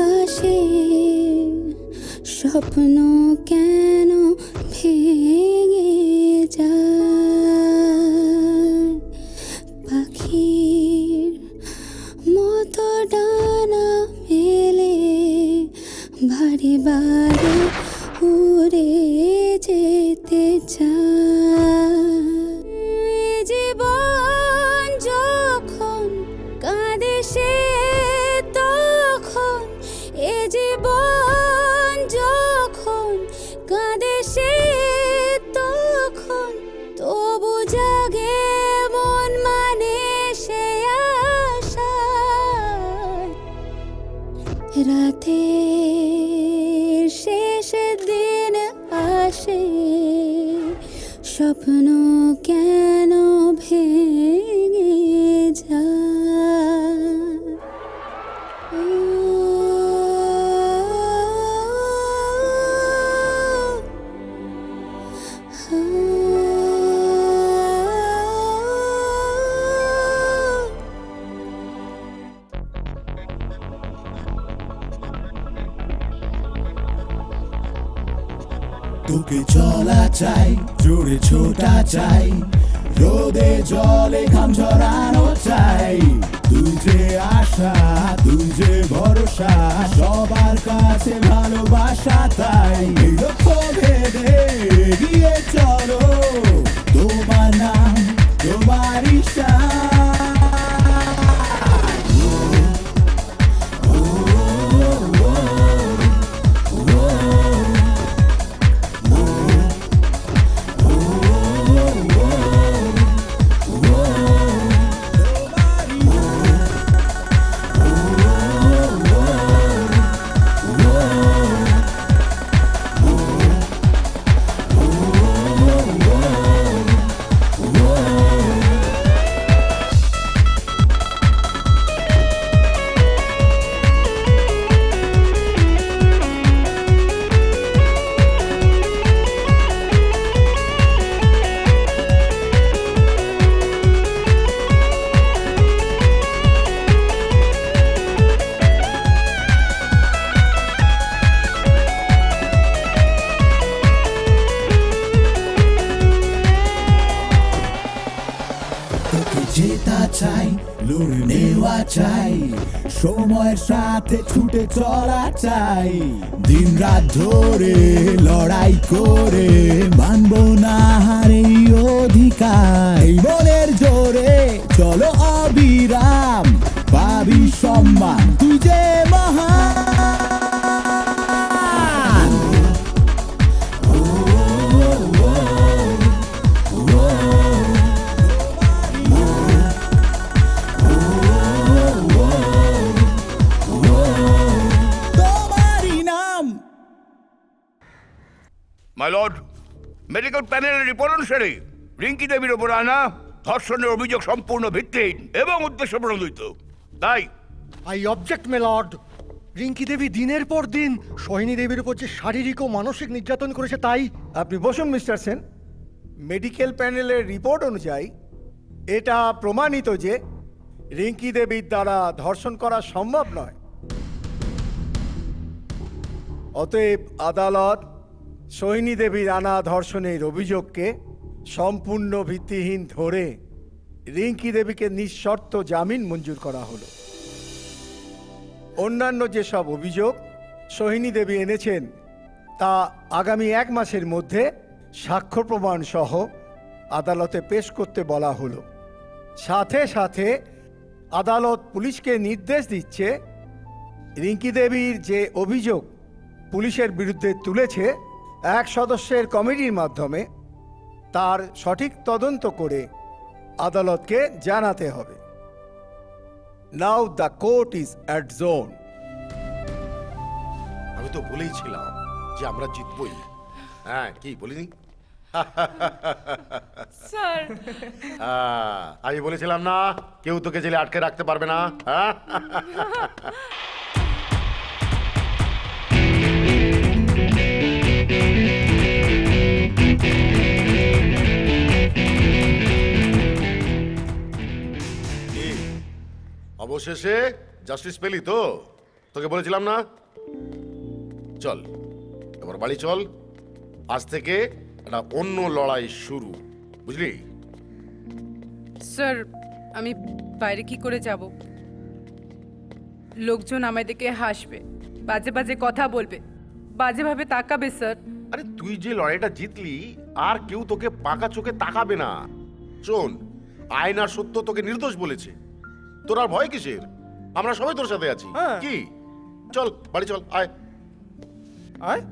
আসে, স্বপ্ন কেন ভেঙে যায়, পাখির মতো ডানা মেলে বারে বারে উড়ে যেতে চায়। জীবন যখন কাঁদে সে তখন, এ জীবন যখন কাঁদে সে তখন, তবু জাগে মন মানে সে আশা। রাতে শেষ দিন আসে, স্বপ্ন কেন ভেঙে যায়। তোকে চলা চাই, জোরে ছোটা চাই, রোদে জলে ঘাম ঝরানো চাই। তুই যে আশা, তুই যে ভরসা, সবার কাছে ভালোবাসা তাই। এই লক্ষ্য ভেদে এগিয়ে চলো, তোমার নাম, তোমার ঈশা। জেতা চাই, লড়ে নেওয়া চাই, সময়ের সাথে ছুটে চলা চাই, দিন রাত ধরে লড়াই করে মানবো না হারে অধিকার, এই মনের জোরে চলো অবিরাম, পাবি সম্মান তুই যে মহান। মাই লর্ড, মেডিকেল প্যানেলের রিপোর্ট অনুসারে রিঙ্কি দেবীর ওপর আনা ধর্ষণের অভিযোগ সম্পূর্ণ ভিত্তিহীন এবং উদ্দেশ্য প্রণোদিত। তাই I object my lord. Rinki Devi দিনের পর দিন সোহিনী দেবীর উপর যে শারীরিক ও মানসিক নির্যাতন করেছে তাই। আপনি বসুন মিস্টার সেন। মেডিকেল প্যানেলের রিপোর্ট অনুযায়ী এটা প্রমাণিত যে রিঙ্কি দেবীর দ্বারা ধর্ষণ করা সম্ভব নয়। অতএব আদালত সোহিনী দেবীর আনা ধর্ষণের অভিযোগকে সম্পূর্ণ ভিত্তিহীন ধরে রিঙ্কি দেবীকে নিঃশর্ত জামিন মঞ্জুর করা হলো। অন্যান্য যেসব অভিযোগ সোহিনী দেবী এনেছেন তা আগামী 1 মাসের মধ্যে সাক্ষ্য প্রমাণ সহ আদালতে পেশ করতে বলা হলো। সাথে সাথে আদালত পুলিশকে নির্দেশ দিচ্ছে রিঙ্কি দেবীর যে অভিযোগ পুলিশের বিরুদ্ধে তুলেছে 1 সদস্যের কমিটির মাধ্যমে তার সঠিক তদন্ত করে আদালতকে জানাতে হবে। নাও দ্য কোর্ট ইজ অ্যাডজোর্ন। আমি তো বলেইছিলাম যে আমরা জিতবই। হ্যাঁ, কি বলিনি? স্যার, আমি বলেছিলাম না কেউ তোকে জেলে আটকে রাখতে পারবে না। হ্যাঁ, অবশেষে জাস্টিস পেলি তো? তোকে বলেছিলাম না? চল এবার বাড়ি চল, আজ থেকে একটা অন্য লড়াই শুরু, বুঝলি? স্যার, আমি বাইরে কি করে যাব? লোকজন আমাদেরকে হাসবে, বাজে বাজে কথা বলবে, বাজেভাবে তাকাবে স্যার। আরে তুই যে লড়াইটা জিতলি আর কেউ তোকে পাকা চোখে তাকাবে না। শোন, আইন আর সত্য তোকে নির্দোষ বলেছে, তোর আর ভয় কিসের? আমরা সবাই তোর সাথে আছি। কি চল বাড়ি চল, আয় আয়।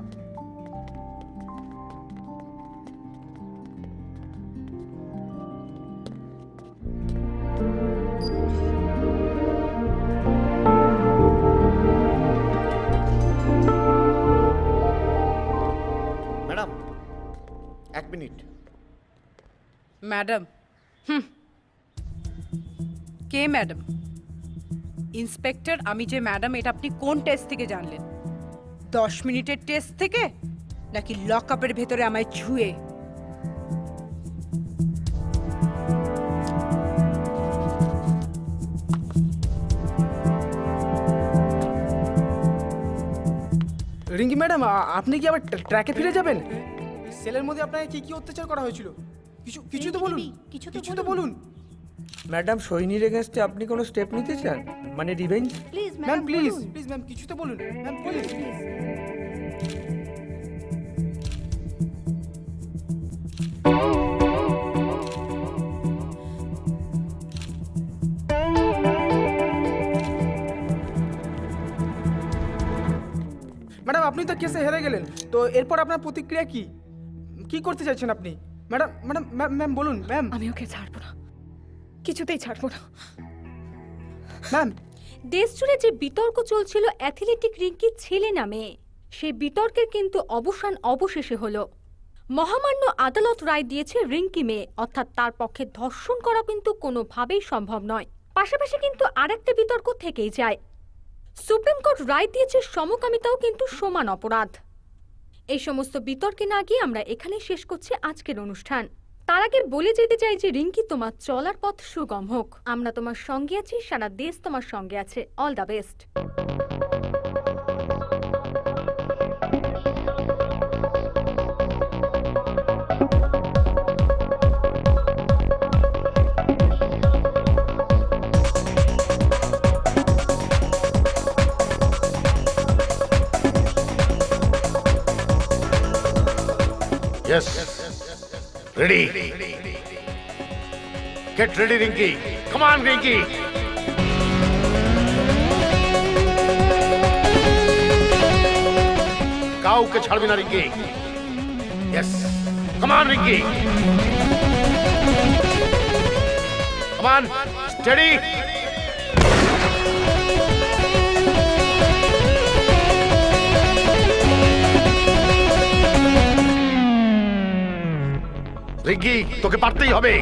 Madam 1 minute. ম্যাডাম? কে ম্যাডাম? ইন্সপেক্টর আমি যে ম্যাডাম এটা আপনি কোন টেস্ট থেকে জানলেন? 10 মিনিটের টেস্ট থেকে, নাকি লকআপের ভেতরে আমায় ছুঁয়ে? রিঙ্কি ম্যাডাম, আপনি কি আবার ট্র্যাকে ফিরে যাবেন? সেলের মধ্যে আপনাকে কি কি অত্যাচার করা হয়েছিল? কিছু তো বলুন, কিছু তো বলুন। ম্যাডাম, সোহিনীর এগেনস্টে আপনি কোনো স্টেপ নিতে চান? মানে রিভেঞ্জ? ম্যাম প্লিজ ম্যাম, কিছু তো বলুন ম্যাম, প্লিজ। ম্যাডাম, আপনি তো কেসে হেরে গেলেন, তো এরপর আপনার প্রতিক্রিয়া কি? কি করতে চাইছেন আপনি? ম্যাডাম ম্যাডাম ম্যাম বলুন ম্যাম। আমি ওকে ছাড়বো না, কিছুতেই ছাড়বো না ম্যাম। দেশ জুড়ে যে বিতর্ক চলছিল অ্যাথলেটিক রিঙ্কির ছেলে নামে, সেই বিতর্কের কিন্তু অবসান অবশেষে হলো। মহামান্য আদালত রায় দিয়েছে রিঙ্কি মেয়ে, অর্থাৎ তার পক্ষে ধর্ষণ করা কিন্তু কোনোভাবেই সম্ভব নয়। পাশাপাশি কিন্তু আরেকটা বিতর্ক থেকেই যায়। সুপ্রিম কোর্ট রায় দিয়েছে সমকামিতাও কিন্তু সমান অপরাধ। এই সমস্ত বিতর্কে না গিয়ে আমরা এখানে শেষ করছি আজকের অনুষ্ঠান। তার আগে বলে যেতে চাই যে রিঙ্কি, তোমার চলার পথ সুগম হোক। আমরা তোমার সঙ্গে আছি, সারা দেশ তোমার সঙ্গে আছে। All the best. Yes. Ready. Get ready, Rinky. Come on, Rinky. কাউকে ছাড়বি না, Rinki. Yes. Come on, Rinky. Come on. Steady. Rinki, তোকে পারতেই হবে।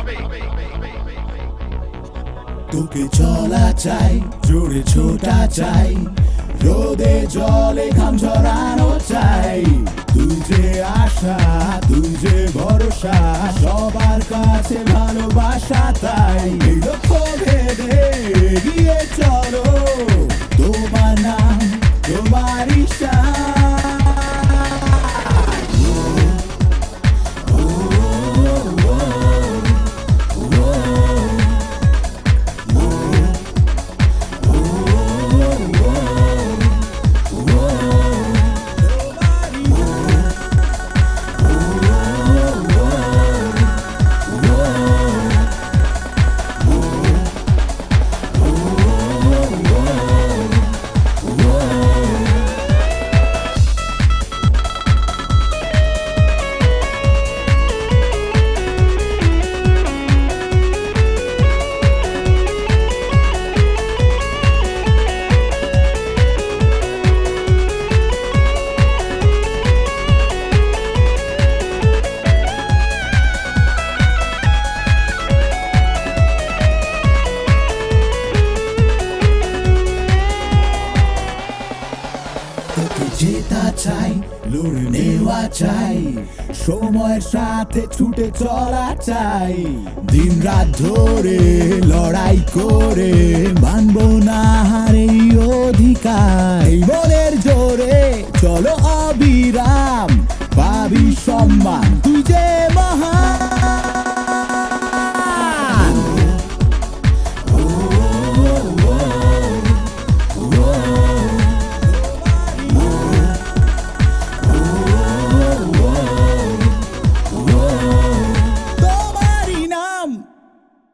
তোকে চলা চাই, জোরে ছোটা চাই, রোদে জলে ঘাম ঝরানো চাই। তুই যে আশা, তুই যে ভরসা, সবার কাছে ভালোবাসা তাই। এই লক্ষ্য ভেদে এগিয়ে চলো, তোমার নাম, তোমার ইচ্ছা। জেতা চাই, লড়ে নেওয়া চাই, সময়ের সাথে ছুটে চলা চাই। দিন রাত ধরে লড়াই করে মানব না হারে অধিকার। এই মনের জোরে চলো অবিরাম, পাবি সম্মান, তুই যে মহান।